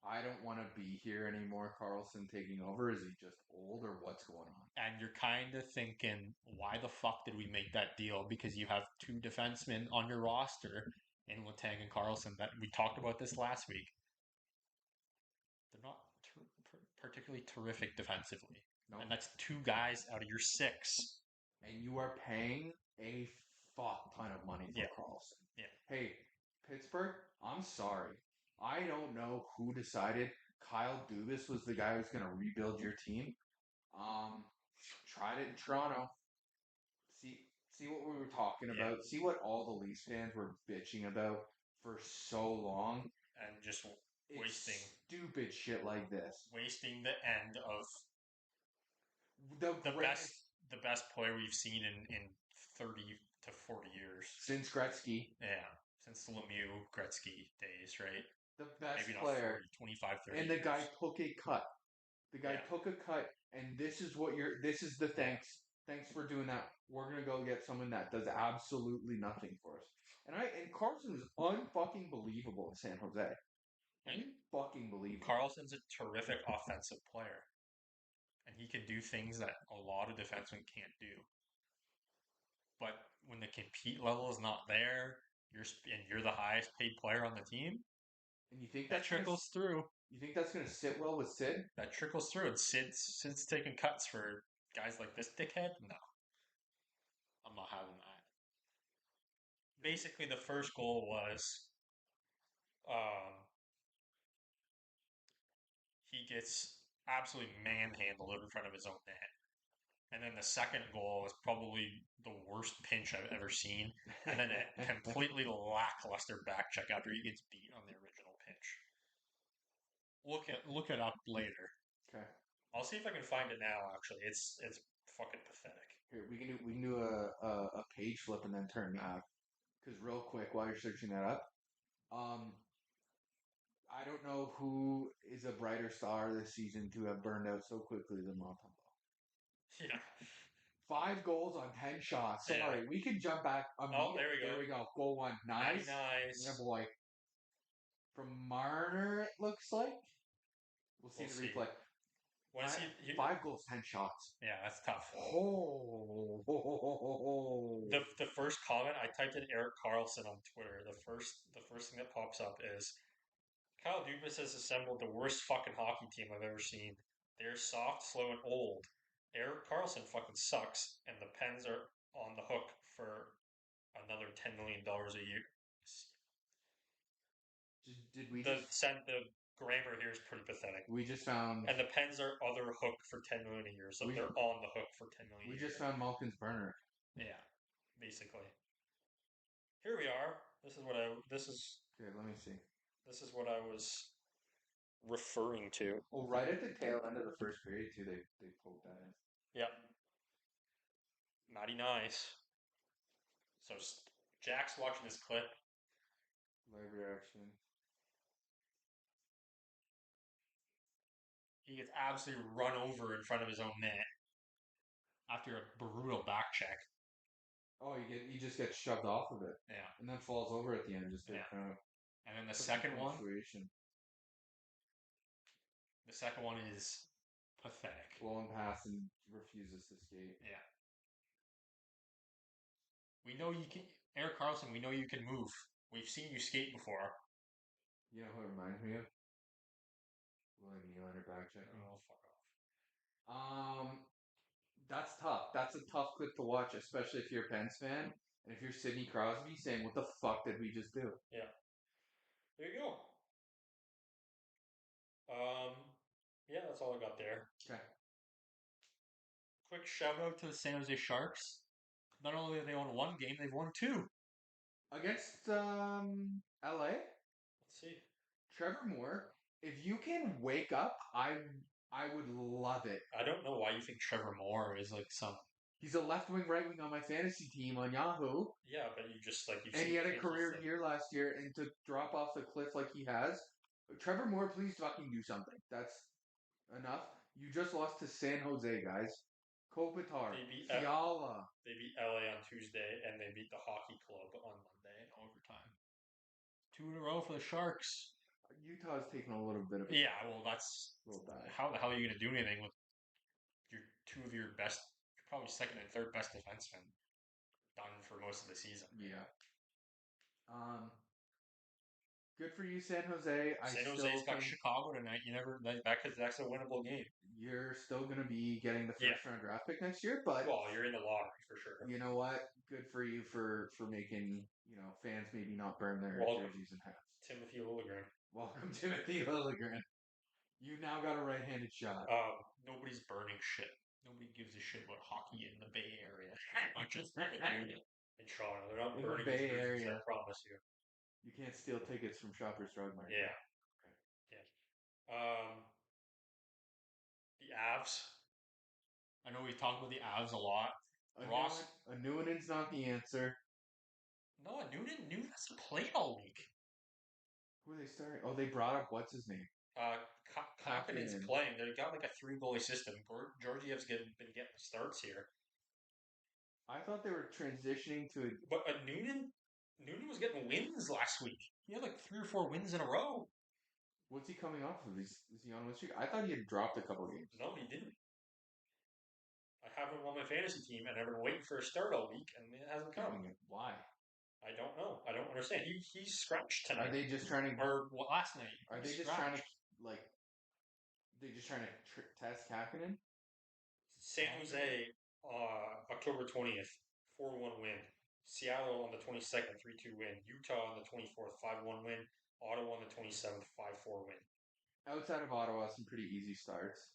I don't want to be here anymore Karlsson taking over? Is he just old or what's going on? And you're kind of thinking, why the fuck did we make that deal? Because you have 2 defensemen on your roster in Letang and Karlsson that we talked about this last week. They're not particularly terrific defensively. Nope. And that's 2 guys out of your 6. And you are paying a fuck ton of money for Karlsson. Yeah. Hey, Pittsburgh, I'm sorry. I don't know who decided Kyle Dubas was the guy who's going to rebuild your team. Tried it in Toronto. See what we were talking about. See what all the Leafs fans were bitching about for so long. And just wasting stupid shit like this. Wasting the end of the best player we've seen in 30 to 40 years. Since Gretzky. Yeah. Since the Lemieux, Gretzky days, right? The best maybe not player. 40, 25, 30 And the years. guy took a cut. The guy took a cut, and this is what you're. This is the thanks. Thanks for doing that. We're gonna go get someone that does absolutely nothing for us. And Carlson was unfucking believable in San Jose. Fucking believable. Carlson's a terrific offensive player, and he can do things that a lot of defensemen can't do. But when the compete level is not there, you're the highest paid player on the team. And you think that trickles through? You think that's going to sit well with Sid? That trickles through. And Sid's taking cuts for guys like this dickhead. No, I'm not having that. Basically, the first goal was, he gets absolutely manhandled in front of his own net. And then the second goal is probably the worst pinch I've ever seen. And then a completely lackluster back check after he gets beat on the original pinch. Look it up later. Okay. I'll see if I can find it now. Actually, it's fucking pathetic. Here we can do a page flip and then turn back. Because real quick, while you're searching that up, I don't know who is a brighter star this season to have burned out so quickly than Montembeault. Yeah. 5 goals on 10 shots. Sorry, we can jump back. Oh, there we go. There we go. Goal 1. Nice. Yeah, boy. From Marner, it looks like. We'll see the replay. 5 goals, 10 shots. Yeah, that's tough. Oh. The first comment, I typed in Eric Carlson on Twitter. The first thing that pops up is, Kyle Dubas has assembled the worst fucking hockey team I've ever seen. They're soft, slow, and old. Eric Carlson fucking sucks, and the Pens are on the hook for another $10 million a year. The grammar here is pretty pathetic. We just found, and the Pens are other hook for $10 million a year, so they're on the hook for $10 million. We just found Malkin's burner. Yeah, basically. Here we are. Okay, let me see. This is what I was referring to. Oh, right at the tail end of the first period too, they poked that in. Yep. Mighty nice. So Jack's watching this clip. Live reaction. He gets absolutely run over in front of his own net after a brutal back check. Oh, he just gets shoved off of it. Yeah. And then falls over at the end just to kind of. And then the second one. The second one is pathetic. Blown past and refuses to skate. Yeah. We know you can, Eric Carlson. We know you can move. We've seen you skate before. You know who it reminds me of? William Nylander back check. Oh, fuck off. That's tough. That's a tough clip to watch, especially if you're a Pens fan and if you're Sidney Crosby saying, "What the fuck did we just do?" Yeah. There you go. Yeah, that's all I got there. Okay. Quick shout out to the San Jose Sharks. Not only have they won 1 game, they've won 2. Against LA? Let's see. Trevor Moore, if you can wake up, I would love it. I don't know why you think Trevor Moore is like some... He's a left wing, right wing on my fantasy team on Yahoo. Yeah, but you just like... And he had a career year last year, and to drop off the cliff like he has... Trevor Moore, please fucking do something. That's enough. You just lost to San Jose, guys. Kopitar, Fiala. They beat LA on Tuesday, and they beat the hockey club on Monday in overtime. 2 in a row for the Sharks. Utah's taking a little bit of... Yeah, well, that's... a little bad. How the hell are you going to do anything with two of your best... You're probably second and third best defensemen done for most of the season. Yeah. Good for you, San Jose. San Jose's got Chicago tonight. That's a winnable game. You're still going to be getting the first round draft pick next year, but... Well, you're in the lottery for sure. You know what? Good for you for making, fans maybe not burn their jerseys and hats. Timothy Liljegren. Welcome, Timothy Liljegren. You now got a right-handed shot. Nobody's burning shit. Nobody gives a shit about hockey in the Bay Area. Just in Toronto. They're not burning the Bay Area. I promise you. You can't steal tickets from Shoppers Drug Mart. Yeah. Okay. Yeah. The Avs. I know we talked about the Avs a lot. A Noonin's not the answer. No, a Noonan hasn't played all week. Who are they starting? Oh, they brought up what's his name? Kakinen's Kapanen. playing. They got like a 3 goalie system. Georgiev's been getting starts here. I thought they were transitioning to. But Noonan was getting wins last week. He had like 3 or 4 wins in a row. What's he coming off of? Is he on a win streak? I thought he had dropped a couple games. No, he didn't. I have him on my fantasy team, and I've been waiting for a start all week, and it hasn't come. Why? I don't know. I don't understand. He's scratched tonight. Are they just trying to? Or last night? Are they just trying to like? They're just trying to test Kapanen? San Jose, October 20th, 4-1 win. Seattle on the 22nd, 3-2 win. Utah on the 24th, 5-1 win. Ottawa on the 27th, 5-4 win. Outside of Ottawa, some pretty easy starts.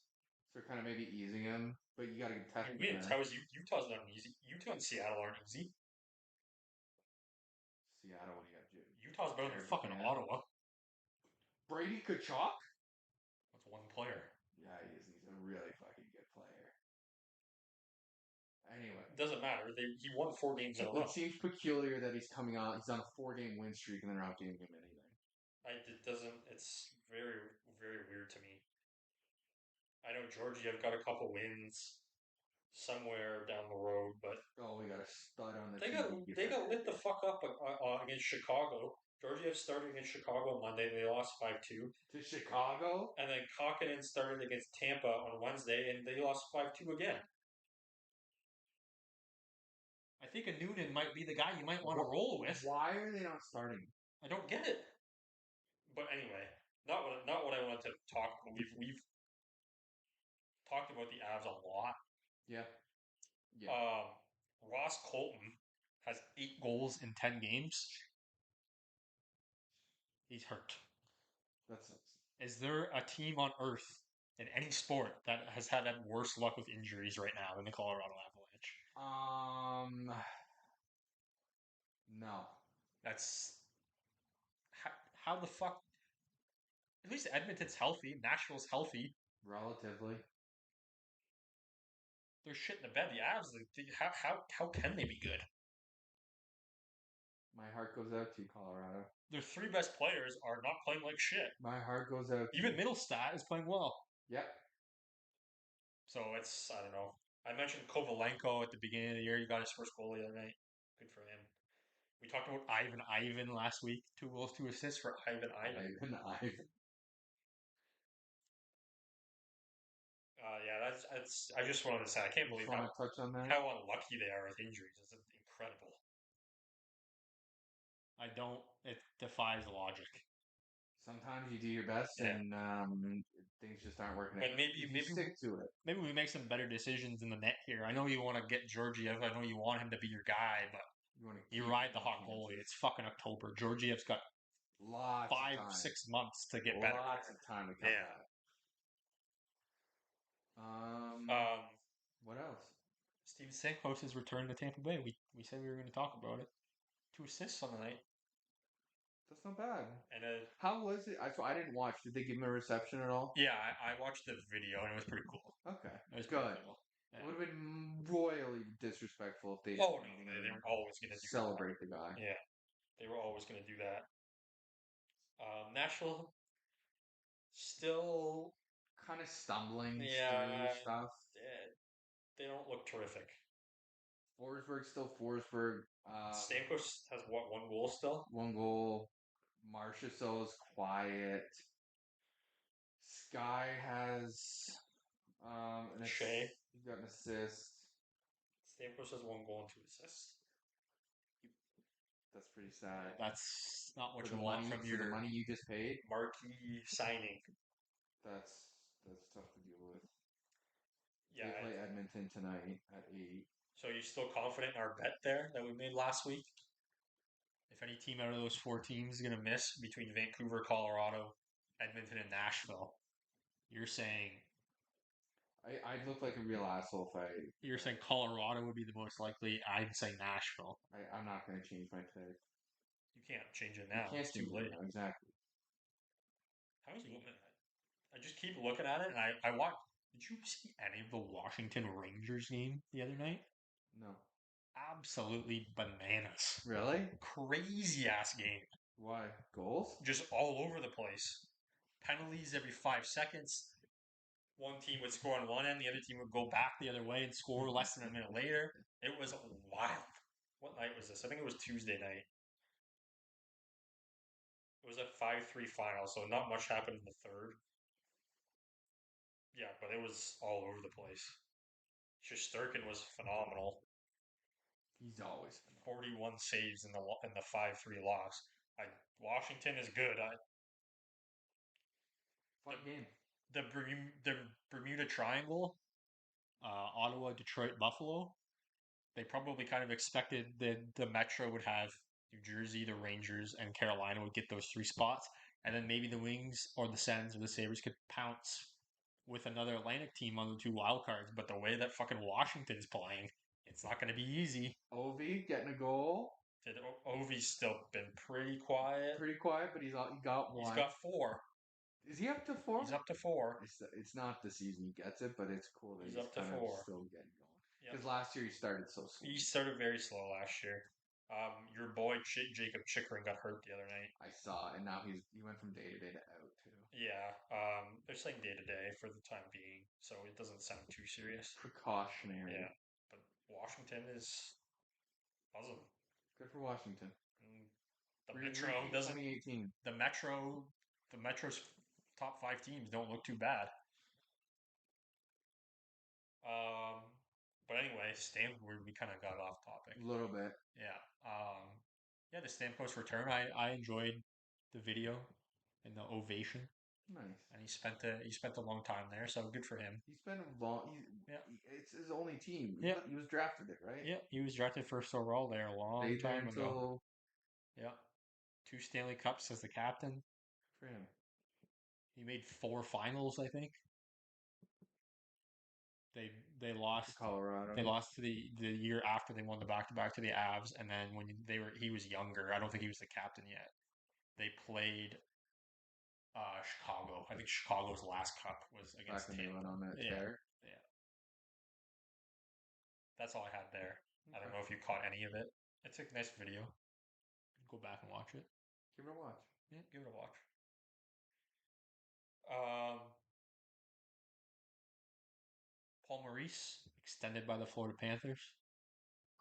So kind of maybe easing him, but you got to test him. Wins. How is Utah's not easy? Utah and Seattle aren't easy. Seattle when you got Jim. Utah's better than fucking Ottawa. Brady Tkachuk? That's one player. Yeah, he is. He's a really fucking good player. Anyway. It doesn't matter. He won 4 games in a row. It seems peculiar that he's coming on. He's on a 4-game win streak and they're not giving him anything. It doesn't. It's very, very weird to me. I know Georgiev got a couple wins somewhere down the road, but we got a stud on the they team. They got lit the fuck up against Chicago. Georgiev started against Chicago Monday. They lost 5-2 to Chicago, and then Kapanen started against Tampa on Wednesday, and they lost 5-2 again. I think a Noonan might be the guy you might want to roll with. Why are they not starting? I don't get it. But anyway, not what I wanted to talk about. We've talked about the Avs a lot. Yeah. Ross Colton has 8 goals in 10 games. He's hurt. That sucks. Is there a team on earth in any sport that has had worse luck with injuries right now than the Colorado Avalanche? No. That's how the fuck. At least Edmonton's healthy. Nashville's healthy. Relatively. They're shit in the bed. The Avs, how can they be good? My heart goes out to you, Colorado. Their 3 best players are not playing like shit. My heart goes out. Even Middlestat is playing well. Yep. So it's, I don't know. I mentioned Kovalenko at the beginning of the year. He got his first goal the other night. Good for him. We talked about Ivan last week. 2 goals, 2 assists for Ivan. Yeah, that's. I just wanted to say I can't believe how unlucky they are with injuries. It's incredible. I don't. It defies logic. Sometimes you do your best, and things just aren't working. But maybe stick to it. Maybe we make some better decisions in the net here. I know you want to get Georgiev. I know you want him to be your guy, but you ride the hot goalie. It's fucking October. Georgiev's got lots 5-6 months to get better. Lots of time to come back. What else? Steven Stamkos has returned to Tampa Bay. We said we were going to talk about it. 2 assists on the night. That's not bad. And how was it? I didn't watch. Did they give him a reception at all? Yeah, I watched the video and it was pretty cool. Okay, it was good. Cool. Yeah. It would have been royally disrespectful if they. Oh no, they were always going to celebrate the guy. Yeah, they were always going to do that. Nashville still kind of stumbling through stuff. They don't look terrific. Forsberg's still Forsberg. Stamkos has 1 goal still? 1 goal. Marchessault's quiet. Sky has Shea. He's got an assist. Stamkos has 1 goal and 2 assists. That's pretty sad. That's not what you want from your the money you just paid. Marquee signing. That's tough to deal with. Yeah, they play Edmonton tonight at 8. So are you still confident in our bet there that we made last week? If any team out of those 4 teams is going to miss between Vancouver, Colorado, Edmonton, and Nashville, you're saying... I'd look like a real asshole if I... You're saying Colorado would be the most likely. I'd say Nashville. I'm not going to change my pick. You can't change it now. It's too late. Exactly. How was looking at it? I just keep looking at it, and I watch... Did you see any of the Washington Rangers game the other night? No. Absolutely bananas. Really? Crazy ass game. Why? Goals? Just all over the place. penalties every 5 seconds. One team would score on one end, the other team would go back the other way and score less than a minute later. It was wild. What night was this? I think it was Tuesday night. It was a 5-3 final, so not much happened in the third. Yeah, but it was all over the place. Shesterkin was phenomenal. He's always 41 saves in the 5-3 loss. Washington is good. fun game. The Bermuda Triangle, Ottawa, Detroit, Buffalo. They probably kind of expected that the Metro would have New Jersey, the Rangers, and Carolina would get those 3 spots, and then maybe the Wings or the Sens or the Sabres could pounce with another Atlantic team on the 2 wild cards. But the way that fucking Washington's playing, it's not going to be easy. Ovi getting a goal. Ovi's still been pretty quiet. Pretty quiet, but he got one. He's got 4. Is he up to 4? He's up to 4. It's not the season he gets it, but it's cool that He's he's up to kind 4. of still getting going. Because last year he started so slow. He started very slow last year. Your boy Jacob Chikrin got hurt the other night. I saw, and now he went from day to day to out too. Yeah, they're saying day to day for the time being, so it doesn't sound too serious. Precautionary. Yeah, but Washington is buzzing. Good for Washington. The Metro doesn't. 2018. The Metro's top 5 teams don't look too bad. But anyway, we kind of got off topic. A little bit. Yeah. Yeah, the Stamkos return. I enjoyed the video and the ovation. Nice. And he spent a long time there, so good for him. He spent it's his only team. Yeah. He was drafted it, right? Yeah, he was drafted first overall there a long time ago. Yeah. 2 Stanley Cups as the captain. For him. He made 4 finals, I think. They lost to Colorado. They lost to the year after they won the back-to-back to the Avs, and then when he was younger. I don't think he was the captain yet. They played Chicago. I think Chicago's last cup was against Tampa. Back when they went on that tear. Yeah. That's all I had there. Okay. I don't know if you caught any of it. It's a nice video. Go back and watch it. Give it a watch. Yeah, give it a watch. Paul Maurice extended by the Florida Panthers.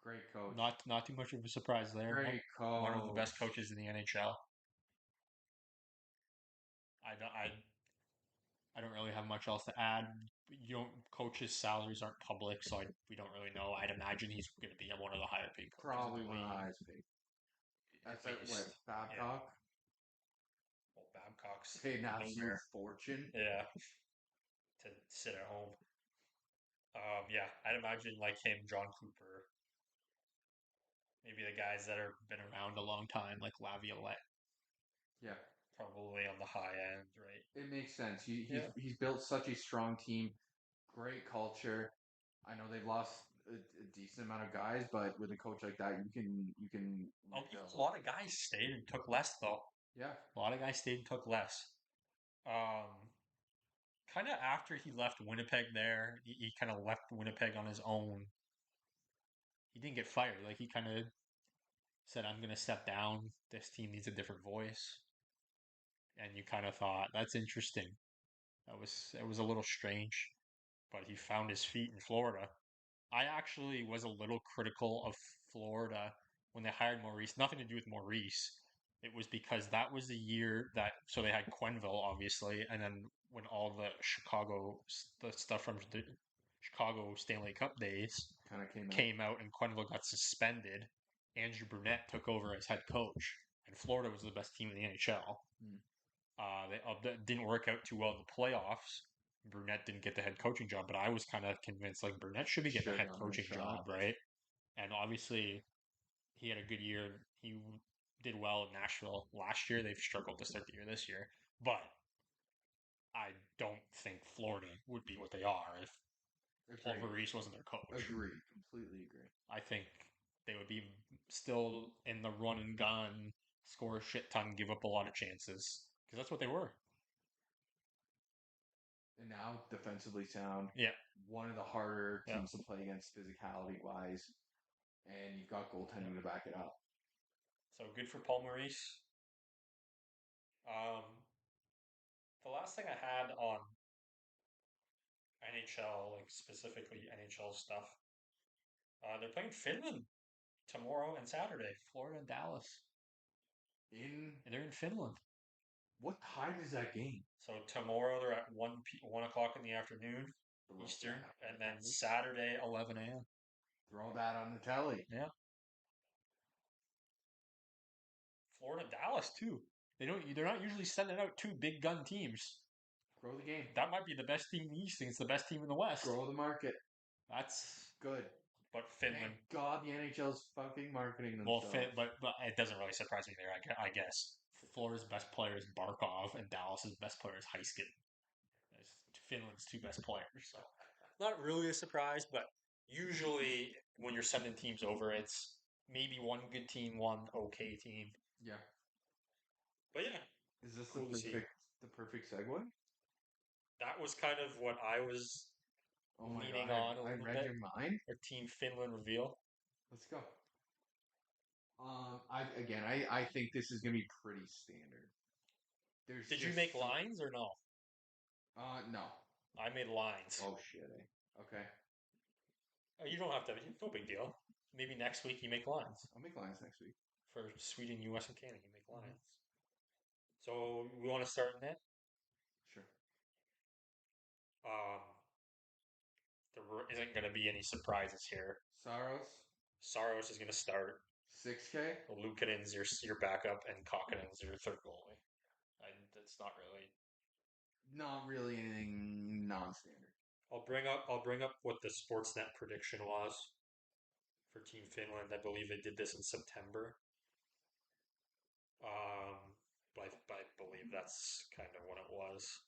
Great coach. Not too much of a surprise there. Great coach. One of the best coaches in the NHL. I don't really have much else to add. Coaches' salaries aren't public, so we don't really know. I'd imagine he's going to be one of the higher paid coaches. Probably one of the highest paid. That's like what, Babcock? Yeah. Well, Babcock's paid an absolute fortune. Yeah, to sit at home. Yeah, I'd imagine like him, John Cooper. Maybe the guys that have been around a long time, like Laviolette. Yeah. Probably on the high end, right? It makes sense. He's built such a strong team, great culture. I know they've lost a decent amount of guys, but with a coach like that, you can. A lot of guys stayed and took less, though. Yeah, a lot of guys stayed and took less. Kind of after he left Winnipeg, there he kind of left Winnipeg on his own. He didn't get fired. Like he kind of said, "I'm going to step down. This team needs a different voice." And you kind of thought, that's interesting. It was a little strange, but he found his feet in Florida. I actually was a little critical of Florida when they hired Maurice. Nothing to do with Maurice. It was because that was the year so they had Quenneville, obviously, and then when all the stuff from the Chicago Stanley Cup days kind of came out and Quenneville got suspended, Andrew Brunette took over as head coach, and Florida was the best team in the NHL. They didn't work out too well in the playoffs. Brunette didn't get the head coaching job, but I was kind of convinced like Brunette should be getting the head coaching job, right? And obviously, he had a good year. He did well in Nashville last year. They've struggled to start the year this year, but I don't think Florida would be what they are if Paul Maurice wasn't their coach. Agree. Completely agree. I think they would be still in the run and gun, score a shit ton, give up a lot of chances. Because that's what they were. And now, defensively sound. Yeah. One of the harder teams to play against physicality-wise. And you've got goaltending to back it up. So, good for Paul Maurice. The last thing I had on NHL, like specifically NHL stuff, they're playing Finland tomorrow and Saturday. Florida and Dallas. They're in Finland. What time is that game? So tomorrow they're at 1 o'clock in the afternoon Eastern, and then Saturday 11 a.m. Throw that on the telly. Yeah. Florida Dallas too. They're not usually sending out two big gun teams. Grow the game. That might be the best team in the East against the best team in the West. Grow the market. That's good. But Finland. Thank God the NHL's fucking marketing themselves. Well, but it doesn't really surprise me there. I guess Florida's best player is Barkov, and Dallas's best player is Heiskanen. Finland's two best players, so not really a surprise. But usually, when you're sending teams over, it's maybe one good team, one okay team. Yeah. But yeah, is this the perfect segue? That was kind of what I was leaning on. I read your mind. Our Team Finland reveal. Let's go. I think this is gonna be pretty standard. Did you make lines or no? No. I made lines. Oh shit. Okay. You don't have to. No big deal. Maybe next week you make lines. I'll make lines next week. For Sweden, US, and Canada, you make lines. So we want to start in that? Sure. There isn't going to be any surprises here. Saros is going to start. 6K. Luukkonen's your backup, and Kokkonen's your third goalie. That's not really anything non-standard. I'll bring up what the Sportsnet prediction was for Team Finland. I believe they did this in September. I believe that's kind of what it was.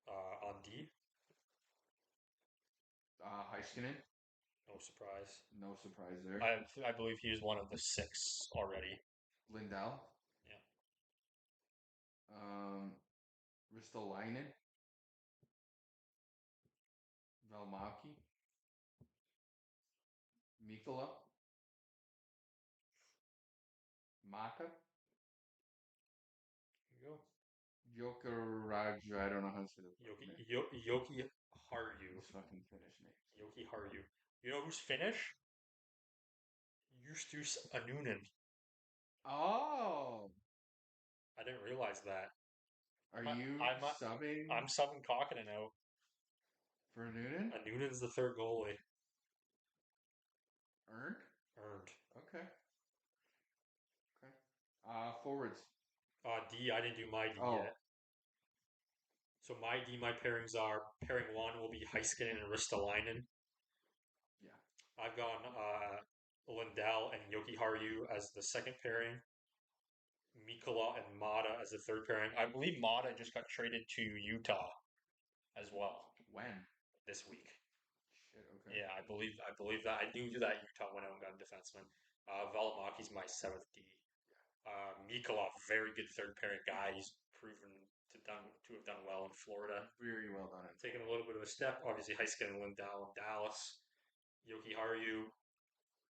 On D. Heiskanen. No surprise. No surprise there. I believe he was one of the 6 already. Lindell. Yeah. Ristolainen. Velmaki. Mikkola. Maka. There you go. Jokeraj, I don't know how to say that. Yoki Harju. His fucking Finnish name. Yoki Harju. You know who's Finnish? Justus Anunen. Oh. I didn't realize that. Are you subbing? I'm subbing Kokkonen out. For Anunen? Anunen's the third goalie. Earned. Okay. Forwards. D, I didn't do my D yet. So my pairings are, pairing 1 will be Heiskanen and Ristolainen. Yeah. I've gone Lindell and Joki Harju as the second pairing. Mikkola and Mata as the third pairing. I believe Mata just got traded to Utah as well. When? This week. Shit, okay. Yeah, I believe that. I knew that Utah went out and got a defenseman. Valimaki's my 7th D. Mikkola, very good third pairing guy. He's proven to have done well in Florida. Very well done. Taking a little bit of a step. Obviously, Heiskanen and Lindell in Dallas. Yoki Harju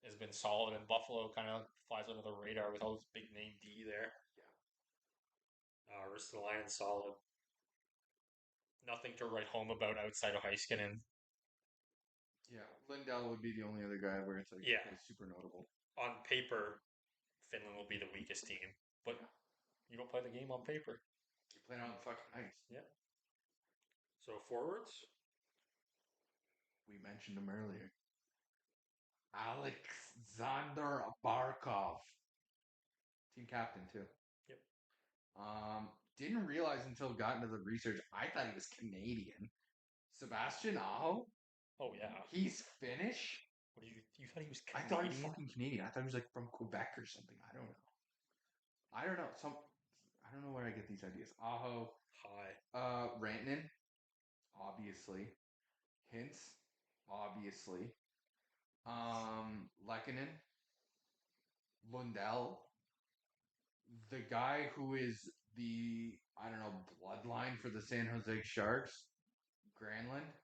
has been solid in Buffalo. Kind of flies under the radar with all this big name D there. Yeah. Ristolainen solid. Nothing to write home about outside of Heiskanen. Yeah, Lindell would be the only other guy where it's like super notable. On paper, Finland will be the weakest team, but you don't play the game on paper. You play it on the fucking ice. Yeah. So forwards? We mentioned him earlier. Alexander Barkov. Team captain, too. Yep. Didn't realize until got into the research, I thought he was Canadian. Sebastian Aho? Oh, yeah. He's Finnish? What did you thought he was Canadian? I thought he was fucking Canadian. I thought he was like from Quebec or something. I don't know. I don't know where I get these ideas. Aho. Hi. Rantanen. Obviously. Hintz. Obviously. Lehkonen. Lundell. The guy who is the, bloodline for the San Jose Sharks. Granlund.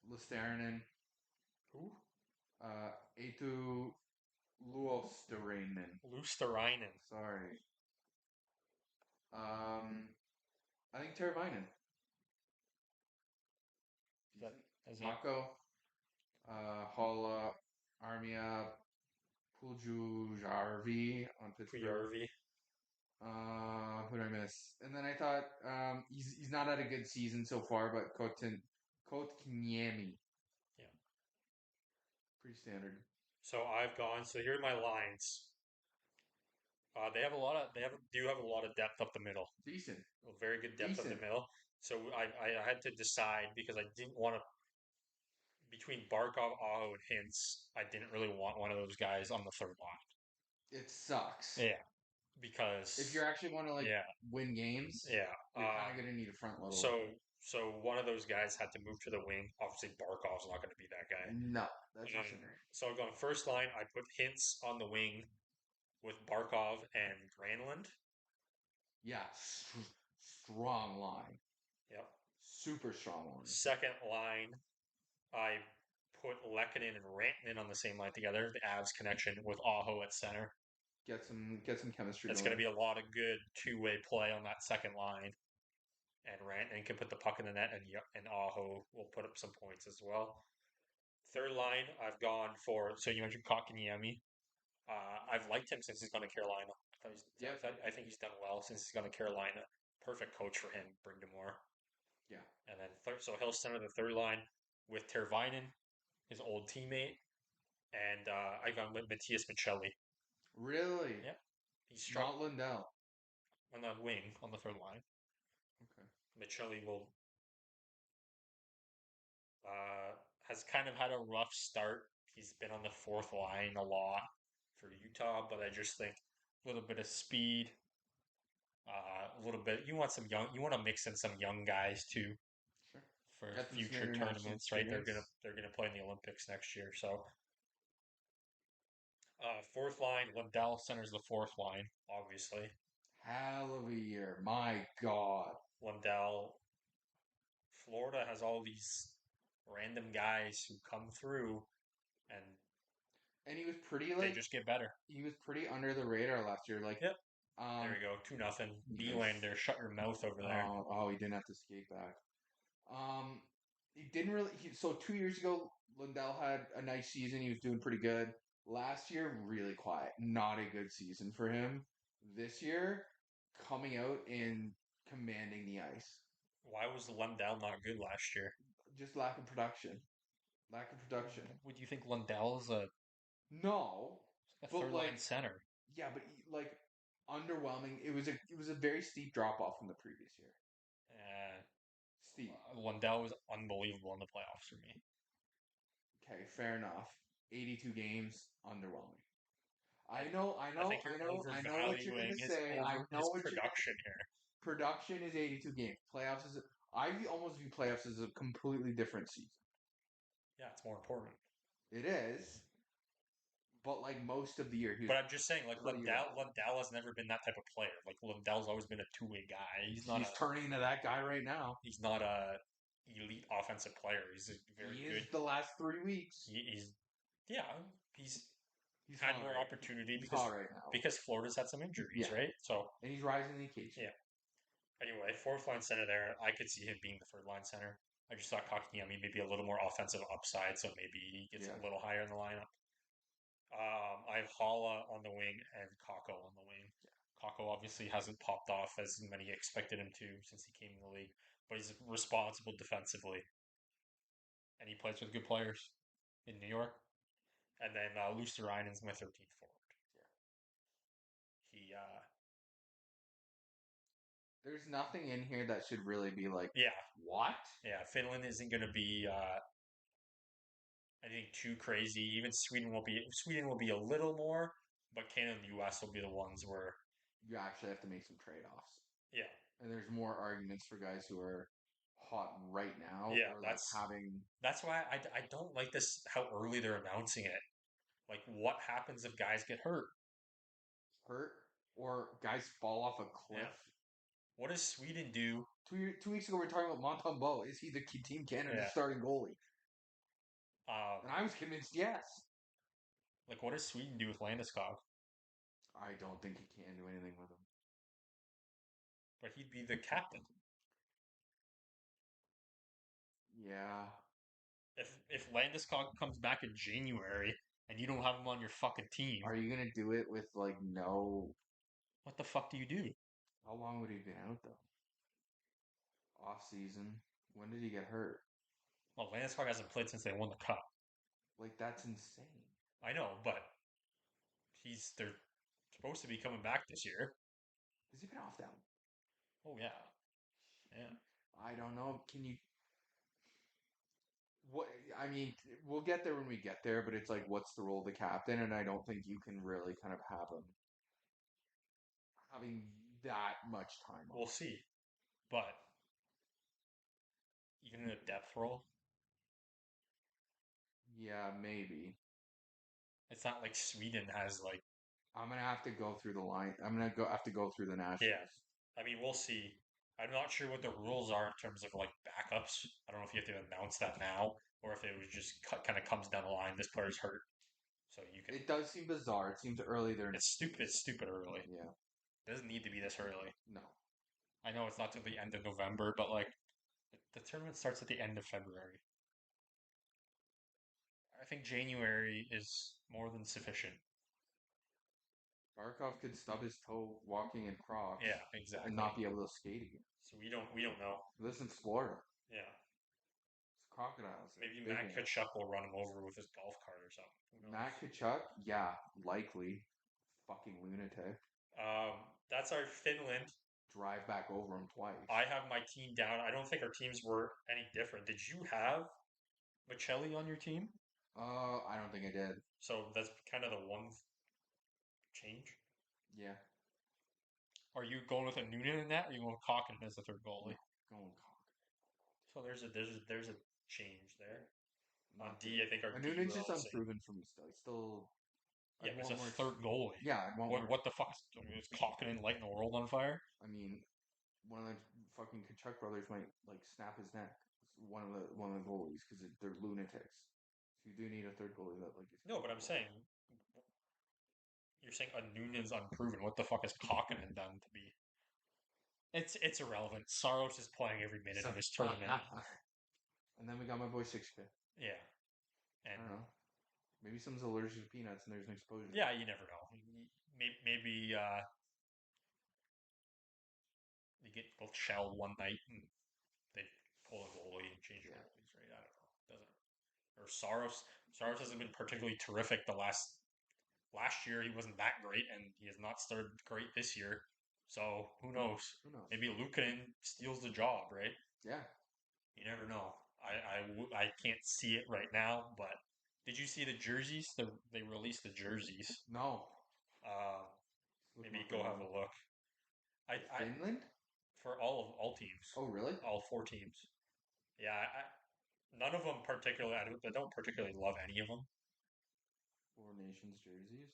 Luostarinen. Who? Eetu Luostarinen. Sorry. Um, I think Teravainen. Is that Decent. his name? Kako, Holla, Armia, Puljujarvi on Pittsburgh. Pujärvi. Who did I miss? And then I thought he's not had a good season so far, but Kotkaniemi, Yeah. pretty standard. So I've gone. So here are my lines. They have a lot of. Do have a lot of depth up the middle. Decent, A very good depth up the decent. middle. So I had to decide because I didn't want to between Barkov, Aho, and Hintz. I didn't really want one of those guys on the third line. It sucks. Yeah, If because you're actually want to like yeah, win games, yeah. you're kind of gonna need a front load. So so one of those guys had to move to the wing. Obviously, Barkov's not going to be that guy. No, that's for Um, sure. so I've gone first line. I put Hintz on the wing with Barkov and Granlund. Yeah, strong line, Yep. super strong line. Second line, I put Lehkonen and Rantanen on the same line together. The Avs connection with Aho at center. Get some chemistry It's going. going to be a lot of good two-way play on that second line. And Rantanen can put the puck in the net, and Aho will put up some points as well. Third line, I've gone for. So you mentioned Kotkaniemi. I've liked him since he's gone to Carolina. Yep. I think he's done well since he's gone to Carolina. Perfect coach for him, Brindamore. Yeah. And then so he'll center the third line with Tervainen, his old teammate, and I got Matthias Michelli. Really? Yep, he's struck Not Lindell. on the wing on the third line. Okay. Michelli will has kind of had a rough start. He's been on the fourth line a lot for Utah, but I just think a little bit of speed, a little bit. You want some young. You want to mix in some young guys too Sure. for Get them some future international tournaments, right? experience. They're gonna play in the Olympics next year. So fourth line, Lundell centers the fourth line, obviously. Hell of a year. My God. Lundell, Florida has all these random guys who come through and And he was pretty they like just get better. he was pretty under the radar last year. Like, Yep. There um, we go. 2-0. nice. Nylander, shut your mouth over there. Oh, he didn't have to skate back. He didn't really. So 2 years ago, Lindell had a nice season. He was doing pretty good. Last year, really quiet. Not a good season for him. This year, coming out and commanding the ice. Why was Lundell not good last year? Just lack of production. Lack of production. Would you think Lundell is No, a but third line like, center? yeah, but like underwhelming. It was a very steep drop off from the previous year. Uh, Steep. Lundell was unbelievable in the playoffs for me. Okay, fair enough. 82 games, underwhelming. I, I know, I I know, think you're I know, I know what you're overvaluing gonna say. I his know what you're gonna. production here. Production is 82 games. Playoffs is. Almost view playoffs as a completely different season. Yeah, it's more important. It is, but like most of the year, he was But I'm just saying, like pretty irrelevant. Lundell has never been that type of player. Like Lundell's always been a two-way guy. He's turning into that guy right now. He's not a elite offensive player. He's a very He is good. the last 3 weeks. He's yeah. He's He's had hot more right. opportunity He's hot right now. because Florida's had some injuries, Yeah, right? So and he's rising the occasion. yeah. Anyway, fourth line center there. I could see him being the third line center. I just thought Kakiniemi maybe a little more offensive upside, so maybe he gets Yeah, a little higher in the lineup. I have Hala on the wing and Kako on the wing. Kako obviously hasn't popped off as many expected him to since he came in the league, but he's responsible defensively, and he plays with good players in New York. And then Luosterainen's my 13th forward. He, there's nothing in here that should really be like, yeah, what? yeah. Finland isn't going to be anything too crazy. Even Sweden will be. Sweden will be a little more, but Canada and the U.S. will be the ones where You actually have to make some trade offs. yeah, And there's more arguments for guys who are hot right now yeah. or like having That's why I don't like this how early they're announcing it. Like, what happens if guys get hurt? hurt or guys fall off a cliff. Yeah. What does Sweden do? 2 weeks ago, we were talking about Montembeault. Is he the Team Canada Yeah. starting goalie? Um, And I was convinced yes. like, what does Sweden do with Landeskog? I don't think he can do anything with him. but he'd be the captain. Yeah. If Landeskog comes back in January and you don't have him on your fucking team, Are you gonna do it with like no? what the fuck do you do? How long would he been out though? Off season. When did he get hurt? Well, Landeskog hasn't played since they won the cup. Like that's insane. I know, but they're supposed to be coming back this year. Has he been off that? Oh yeah, yeah. I don't know. Can you? What I mean, we'll get there when we get there, but it's like, what's the role of the captain? And I don't think you can really kind of have him having that much time We'll off. see, but even in a depth role, Yeah, maybe. it's not like Sweden has like I'm gonna have to go through the line. I'm gonna go have to go through the yeah. nationals. I mean, we'll see. I'm not sure what the rules are in terms of like backups. I don't know if you have to announce that now or if it was just kind of comes down the line. This player's hurt, so you can. It does seem bizarre. It seems early there. It's stupid. It's stupid early. Yeah. It doesn't need to be this early. No. I know it's not till the end of November, but like the tournament starts at the end of February. I think January is more than sufficient. Barkov could stub his toe walking in Crocs Yeah, exactly. and not be able to skate again. So we don't know. This in Florida. Yeah. It's crocodiles. Maybe Big Matt ones. Kachuk will run him over with his golf cart or something. Who knows? Matt Kachuk, yeah, likely. Fucking lunatic. That's our Finland. Drive back over him twice. I have my team down. I don't think our teams were any different. Did you have Michelli on your team? I don't think I did. So that's kind of the one change. Yeah. Are you going with a Noonan in that, or are you going with Kokkinen as the third goalie? No, going cock. So there's a change there. On Not D, I think our good. D Noonan's we're just all the same. unproven for me still. Still, Yeah, I'd but it's want a more. third goalie. Yeah, I'd want more. What the fuck is Kokkinen lighting the world on fire? I mean, one of the fucking Kachuk brothers might like snap his neck. One of the goalies because they're lunatics. So you do need a third goalie that like is. No, but I'm saying you're saying a Noonan's unproven. What the fuck is Kokkinen done to be? It's irrelevant. Saros is playing every minute of this tournament. And then we got my boy 6K. Yeah, I and don't know. Maybe someone's allergic to peanuts and there's an exposure. yeah, you never know. Maybe you get both shelled one night and they pull a goalie and change goalies, right? I don't know. Doesn't or Saros hasn't been particularly terrific the last year. He wasn't that great, and he has not started great this year. So who knows? Who knows? Maybe Luukkonen steals the job, right? Yeah. You never know. I can't see it right now, but did you see the jerseys? They released the jerseys. No. Uh, maybe go have a look. I Finland? for all teams. Oh, really? All four teams. Yeah, none of them particularly. I don't particularly love any of them. Four Nations jerseys?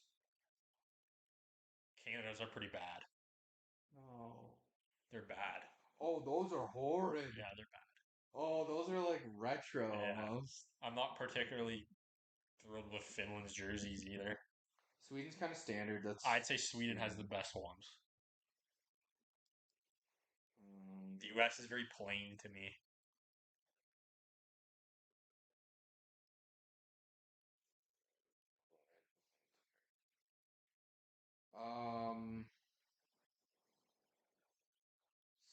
Canada's are pretty bad. No. They're bad. Oh, those are horrid. Yeah, they're bad. Oh, those are like retro Yeah. almost. I'm not particularly thrilled with Finland's jerseys either. Sweden's kind of standard. I'd say Sweden has the best ones. Um, The U.S. is very plain to me. um,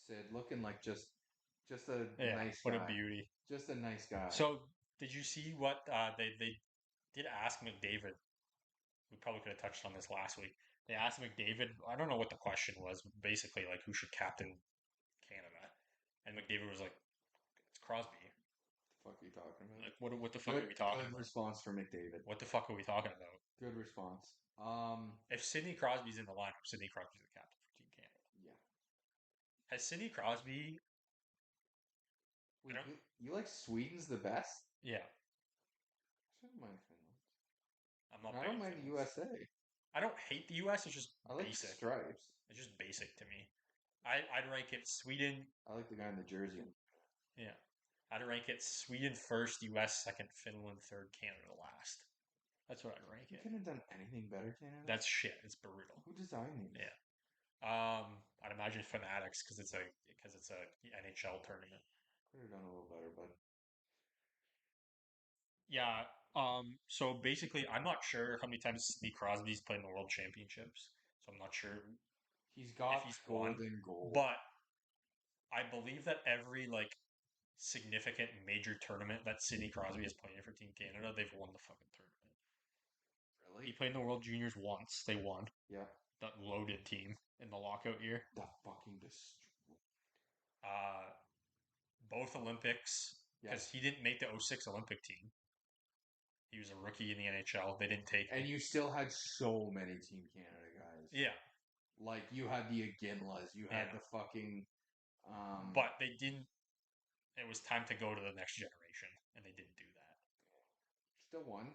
Sid looking like just a Yeah, nice what a guy. beauty. Just a nice guy. So, did you see what they did ask McDavid? We probably could have touched on this last week. They asked McDavid. I don't know what the question was. Basically, like who should captain Canada, and McDavid was like, "It's Crosby." What the fuck are you talking about? Like, what the fuck are we talking Good about? response from McDavid. What the fuck are we talking about? Good response. If Sidney Crosby's in the lineup, Sidney Crosby's the captain for Team Canada. Yeah. Has Sidney Crosby? Wait, you like Sweden's the best? Yeah, I don't mind Finland. I'm not. I don't mind the USA. I don't hate the U.S. It's just I like basic. stripes. It's just basic to me. I'd rank it Sweden. I like the guy in the jersey. Yeah, I'd rank it Sweden first, U.S. second, Finland third, Canada last. That's what I'd rank You it. couldn't have done anything better, Canada. That's shit. It's brutal. Who designed these? Yeah. I'd imagine imagine Fanatics because it's a NHL tournament. Could have done a little better, but Yeah. So basically, I'm not sure how many times Sidney Crosby's played in the World Championships. So I'm not sure he's if got he's won. golden gold. But I believe that every like significant major tournament that Sidney Crosby has played in for Team Canada, they've won the fucking tournament. Really? He played in the World Juniors once. They won. Yeah. That loaded team in the lockout year. The fucking destroy. Both Olympics, because he didn't make the 06 Olympic team. He was a rookie in the NHL. They didn't take him. And you still had so many Team Canada guys. Yeah. Like, you had the Aginlas. You had the fucking... But they didn't... It was time to go to the next generation, and they didn't do that. Still won.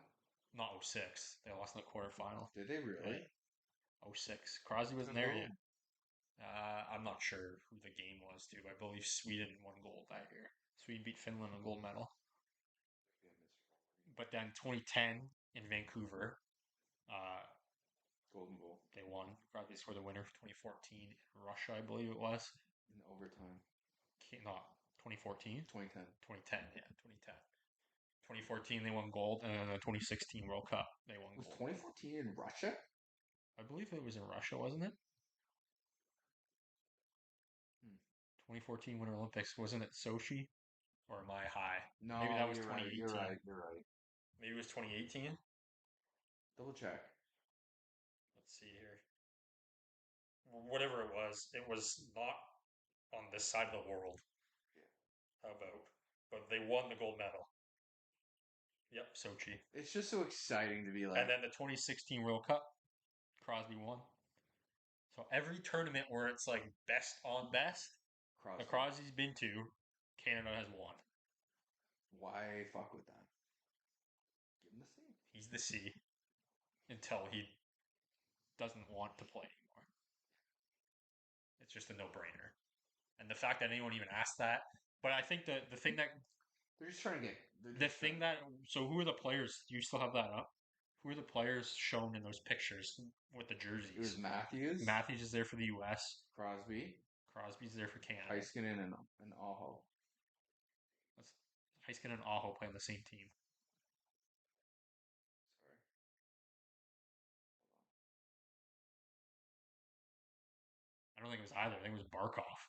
Not 06. They lost in the quarterfinal. Did they really? Yeah. 06. Crosby wasn't there yet. I'm not sure who the game was, too. I believe Sweden won gold that year. Sweden beat Finland on a gold medal. But then 2010 in Vancouver, golden goal. They won. Crosby scored the winner. 2014 in Russia, I believe it was. In overtime. Not 2014? 2010. 2010, yeah, 2010. 2014 they won gold, and then the 2016 World Cup they won gold. Was 2014 in Russia? I believe it was in Russia, wasn't it? 2014 Winter Olympics, wasn't it Sochi? Or am I high? No, maybe that was you're 2018. Right, you're right. Maybe it was 2018? Double check. Let's see here. Whatever it was not on this side of the world. Yeah. How about? But they won the gold medal. Yep, Sochi. It's just so exciting to be like. And then the 2016 World Cup, Crosby won. So every tournament where it's like best on best, Crosby's been to, Canada has won. Why fuck with that? Give him the C. He's the C until he doesn't want to play anymore. It's just a no-brainer. And the fact that anyone even asked that, but I think the thing that they're just trying to get so who are the players? Do you still have that up? Who are the players shown in those pictures with the jerseys? It was Matthews. Matthews is there for the U.S. Crosby's there for Canada. Heiskanen and Aho. Heiskanen and Aho play on the same team. Sorry. I don't think it was either. I think it was Barkov.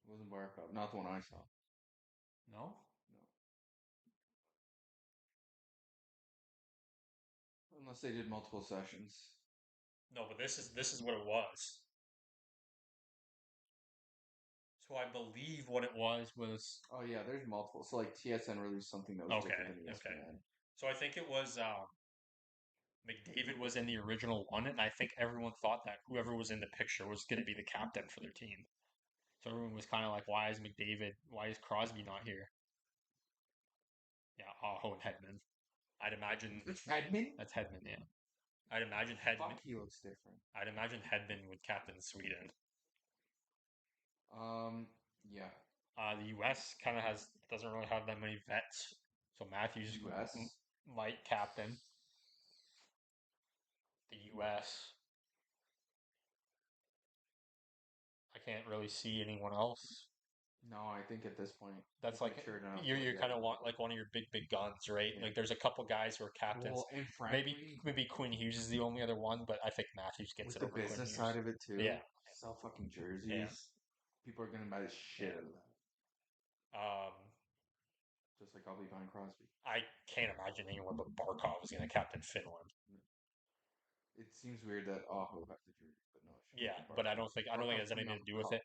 It wasn't Barkov. Not the one I saw. No? Unless they did multiple sessions. No, but this is what it was. So I believe what it was. Oh yeah, there's multiple. So like TSN released something that was different than ESPN. Okay. So I think it was McDavid was in the original one, and I think everyone thought that whoever was in the picture was going to be the captain for their team. So everyone was kind of like, why is Crosby not here? Yeah, Aho and Hedman. I'd imagine... Hedman? That's Hedman, yeah. I'd imagine Hedman... Fuck, he looks different. I'd imagine Hedman would captain Sweden. Yeah. The U.S. kind of doesn't really have that many vets. So Matthews might captain the U.S. I can't really see anyone else. No, I think at this point that's like you're kind of want like one of your big guns, right? Yeah. Like there's a couple guys who are captains. Well, and frankly, maybe Quinn Hughes is the only other one, but I think Matthews gets it over Quinn Hughes. The business side of it too. Yeah, sell fucking jerseys. Yeah. People are gonna buy the shit out of that. Just like I'll be buying Crosby. I can't imagine anyone but Barkov is gonna captain Finland. It seems weird that Aho got the jersey, but no. Yeah, but I don't think it has anything to do with it.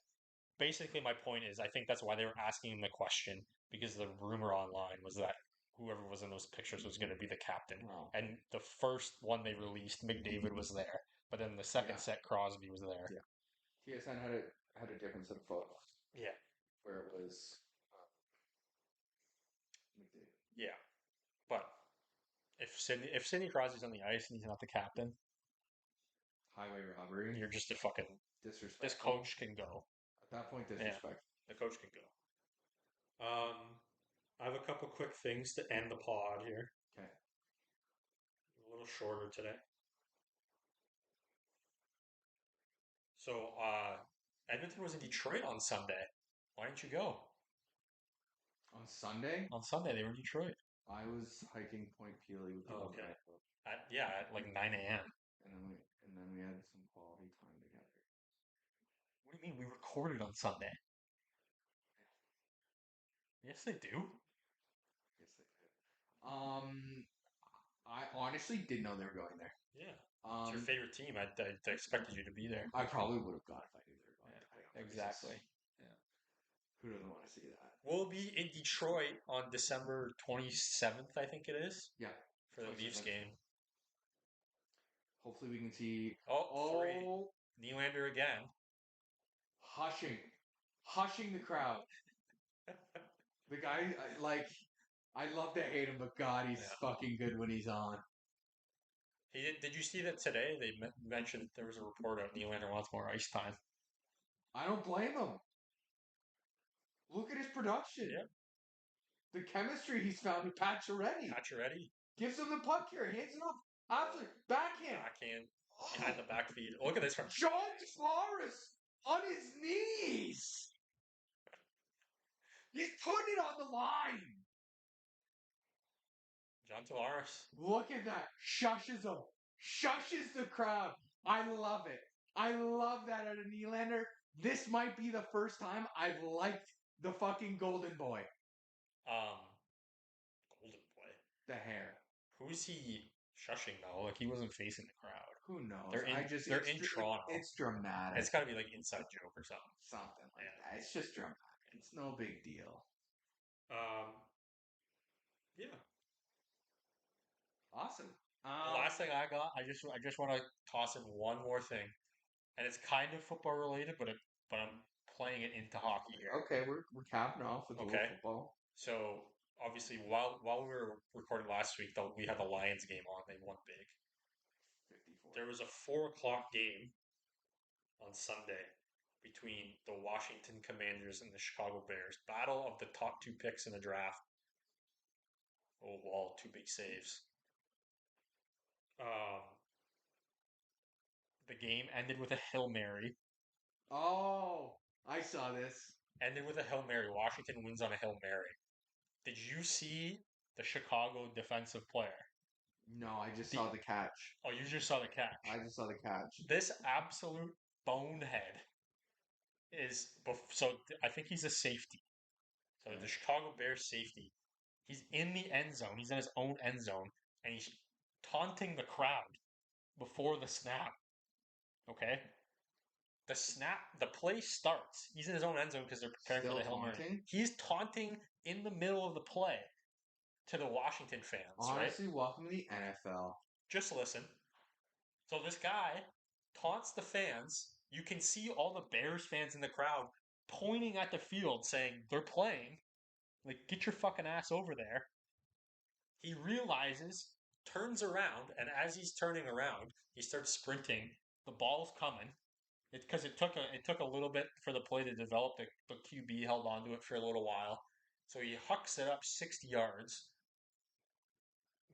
Basically, my point is, I think that's why they were asking the question, because the rumor online was that whoever was in those pictures was going to be the captain. Wow. And the first one they released, McDavid was there, but then the second set, Crosby was there. Yeah. TSN had a different set of photos. Yeah. Where it was McDavid. Yeah. But if Sidney Crosby's on the ice and he's not the captain, highway robbery. You're just a fucking disrespectful. This coach can go. At that point, disrespectful. Yeah, the coach can go. I have a couple quick things to end the pod here. Okay. A little shorter today. So, Edmonton was in Detroit on Sunday. Why didn't you go? On Sunday, On Sunday, they were in Detroit. I was hiking Point Peely with the Oh, old okay. rifle, At like 9 a.m. and then we had some quality time together. What do you mean? We recorded on Sunday. Yes, they do. Yes, they did. I honestly didn't know they were going there. Yeah. It's your Um, favorite team. I expected you to be there. I probably would have gone if I knew they were going. Yeah, exactly. Yeah. Who doesn't want to see that? We'll be in Detroit on December 27th, I think it is. Yeah. For the Leafs game. Hopefully we can see. Three. Nylander again. Hushing the crowd. The guy, I love to hate him, but God, he's fucking good when he's on. Did you see that today? They mentioned there was a report out Nylander wants more ice time. I don't blame him. Look at his production. Yeah. The chemistry he's found with Pacioretty. Gives him the puck here. Hands it off. After. Backhand. Behind the back feed. Look at this one. John Tavares on his knees. He's putting it on the line. John Tavares. Look at that. Shushes him. Shushes the crowd. I love it. I love that out of Nylander. This might be the first time I've liked the fucking Golden Boy. Golden Boy. The hair. Who is he shushing though? Like he wasn't facing the crowd. Who knows? They're in Toronto. It's dramatic. It's got to be like inside joke or something. Something like that. It's just dramatic. It's no big deal. Yeah. Awesome. The last thing I got, I just want to toss in one more thing, and it's kind of football related, but I'm playing it into hockey here. Okay, we're capping off with a little football. So obviously, while we were recording last week, we had the Lions game on. They won big. 54. There was a 4:00 game on Sunday between the Washington Commanders and the Chicago Bears. Battle of the top two picks in the draft. Oh, Wall, two big saves. The game ended with a Hail Mary. Oh, I saw this. Ended with a Hail Mary. Washington wins on a Hail Mary. Did you see the Chicago defensive player? No, I just saw the catch. Oh, you just saw the catch. I just saw the catch. This absolute bonehead is... So I think he's a safety. So the Chicago Bears safety. He's in the end zone. He's in his own end zone. And he's taunting the crowd before the snap. Okay? The play starts. He's in his own end zone because they're preparing for the Hail Mary. He's taunting in the middle of the play to the Washington fans. Honestly, right? Welcome to the NFL. Just listen. So this guy taunts the fans. You can see all the Bears fans in the crowd pointing at the field saying, they're playing. Like, get your fucking ass over there. He realizes, turns around, and as he's turning around, he starts sprinting. The ball's coming. Because it took a little bit for the play to develop. The QB held on to it for a little while. So he hucks it up 60 yards.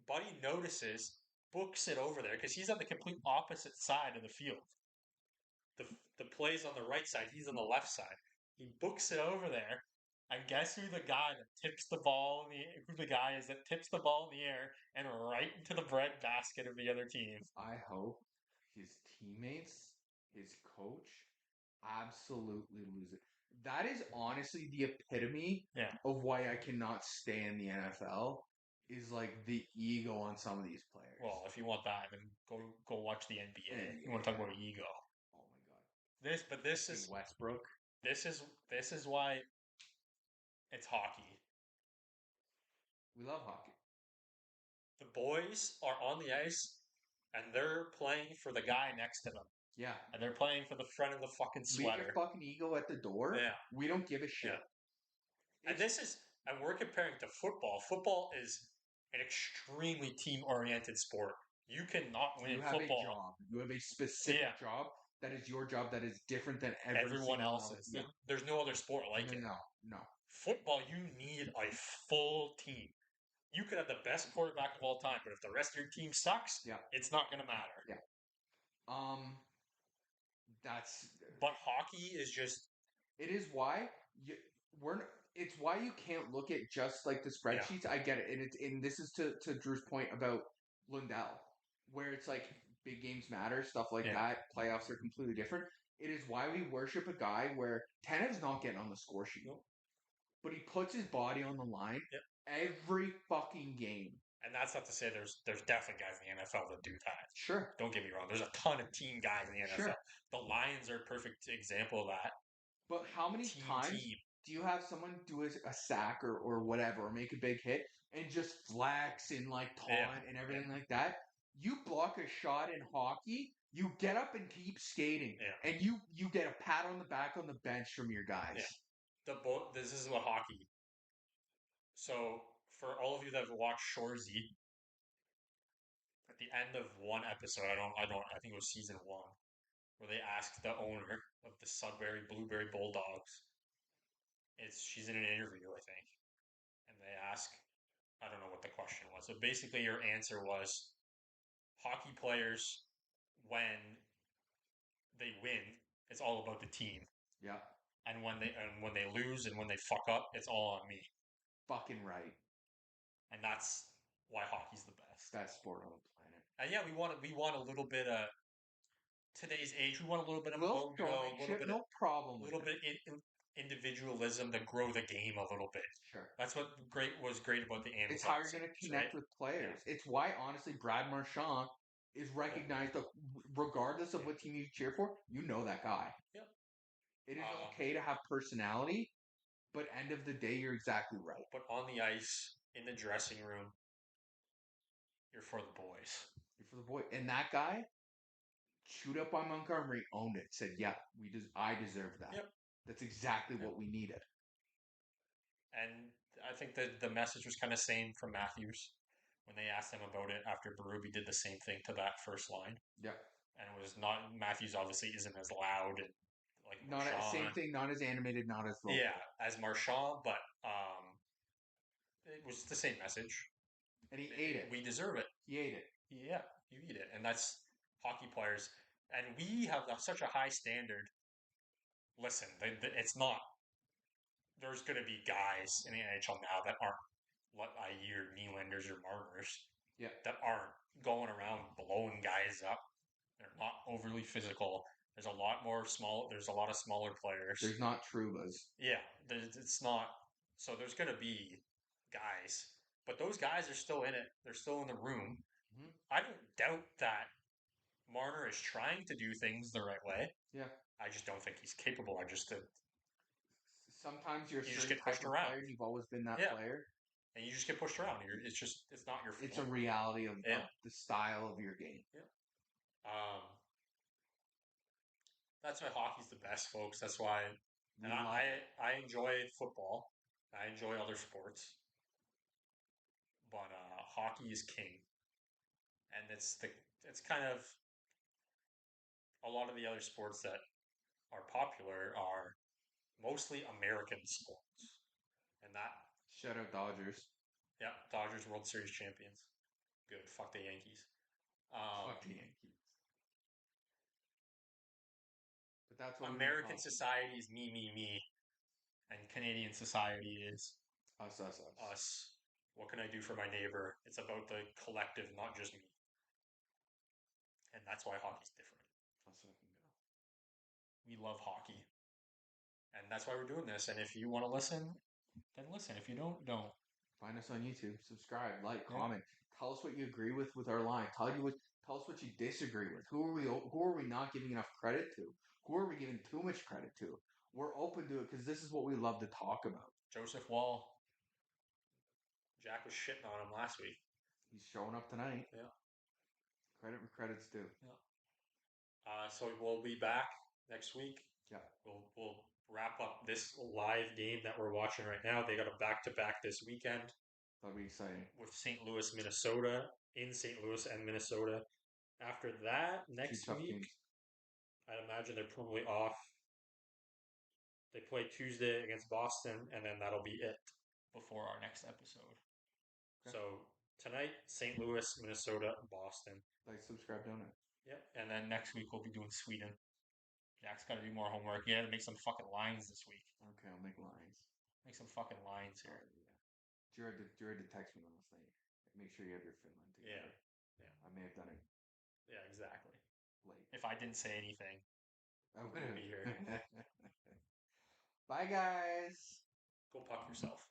Buddy notices, books it over there, because he's on the complete opposite side of the field. The play's on the right side, he's on the left side. He books it over there, and guess who the guy that tips the ball who the guy is that tips the ball in the air and right into the bread basket of the other team? I hope his teammates, his coach, absolutely lose it. That is honestly the epitome of why I cannot stand the NFL. Is like the ego on some of these players. Well, if you want that, then go watch the NBA. You want to talk about ego? Oh my god! This is Westbrook. This is why it's hockey. We love hockey. The boys are on the ice, and they're playing for the guy next to them. Yeah. And they're playing for the front of the fucking sweater. Leave your fucking ego at the door. Yeah. We don't give a shit. Yeah. And we're comparing to football. Football is an extremely team-oriented sport. You cannot win football. You have a job. You have a specific job. That is your job. That is different than everyone else's. Yeah. There's no other sport like it. No. Football, you need a full team. You could have the best quarterback of all time, but if the rest of your team sucks, it's not going to matter. Yeah. That's But hockey is just it is why you we're it's why you can't look at just like the spreadsheets. I get it, and this is to Drew's point about Lundell, where it's like big games matter, stuff like that. Playoffs are completely different. It is why we worship a guy where Tanev's not getting on the score sheet, but he puts his body on the line every fucking game. And that's not to say there's definitely guys in the NFL that do that. Sure. Don't get me wrong. There's a ton of team guys in the NFL. Sure. The Lions are a perfect example of that. But how many times do you have someone do a sack or whatever, or make a big hit, and just flex and like taunt and everything like that? You block a shot in hockey, you get up and keep skating, and you get a pat on the back on the bench from your guys. This is what hockey. So for all of you that have watched Shorzy, at the end of one episode, I think it was season 1, where they asked the owner of the Sudbury Blueberry Bulldogs. She's in an interview, I think, and they ask, I don't know what the question was. So basically, your answer was hockey players, when they win, it's all about the team. Yeah. And when they lose and when they fuck up, it's all on me. Fucking right. And that's why hockey's the best. Best sport on the planet. And yeah, we want a little bit of today's age. We want a little bit of mojo, a little bit no problem. A little bit individualism to grow the game a little bit. Sure. That's what was great about the Animals. It's how you're going to connect with players. Yeah. It's why, honestly, Brad Marchand is recognized regardless of what team you cheer for. You know that guy. Yep. It is okay to have personality, but end of the day, you're exactly right. But on the ice, in the dressing room, you're for the boys. You're for the boys. And that guy, chewed up on Montgomery, owned it. Said, "Yeah, I deserve that." Yep. That's exactly what we needed. And I think that the message was kind of same from Matthews when they asked him about it after Berube did the same thing to that first line. Yeah. And it was not, Matthews obviously isn't as loud and like Marchand. Same thing, not as animated, not as vocal. Yeah, as Marchand, but it was the same message. And he ate it. We deserve it. He ate it. Yeah, you eat it. And that's hockey players. And we have such a high standard. Listen, it's not. There's going to be guys in the NHL now that aren't, i.e., your Nylanders or Marners, that aren't going around blowing guys up. They're not overly physical. There's a lot of smaller players. There's not Trubas. Yeah, it's not. So there's going to be guys. But those guys are still in it. They're still in the room. Mm-hmm. I don't doubt that Marner is trying to do things the right way. Yeah. I just don't think he's capable. Sometimes you just get pushed around. Player, you've always been that player. And you just get pushed around. It's not your fault. It's a reality of the style of your game. Yeah. That's why hockey's the best, folks. That's why I enjoy football. I enjoy other sports. But hockey is king. And it's kind of a lot of the other sports that are popular are mostly American sports. And that... Shout out Dodgers. Yeah, Dodgers World Series champions. Good. Fuck the Yankees. Fuck the Yankees. But that's what American society is me, and Canadian society is us. What can I do for my neighbor? It's about the collective, not just me. And that's why hockey's different. That's what I can go. We love hockey. And that's why we're doing this. And if you want to listen, then listen. If you don't. Find us on YouTube. Subscribe, like, comment. Tell us what you agree with our line. Tell us what you disagree with. Who are we not giving enough credit to? Who are we giving too much credit to? We're open to it because this is what we love to talk about. Joseph Wall. Jack was shitting on him last week. He's showing up tonight. Yeah. Credit where credit's due. Yeah. So we'll be back next week. Yeah. We'll wrap up this live game that we're watching right now. They got a back-to-back this weekend. That'll be exciting. With St. Louis, Minnesota. In St. Louis and Minnesota. After that, next week, I'd imagine they're probably off. They play Tuesday against Boston, and then that'll be it before our next episode. Okay. So tonight, St. Louis, Minnesota, Boston. Like, subscribe, donate. Yep. And then next week we'll be doing Sweden. Jack's got to do more homework. He had to make some fucking lines this week. Okay, I'll make lines. Make some fucking lines here. Yeah. Jared did text me last night. Make sure you have your Finland together. Yeah. I may have done it Yeah, exactly. late. If I didn't say anything, I would be here. Bye, guys. Go puck yourself.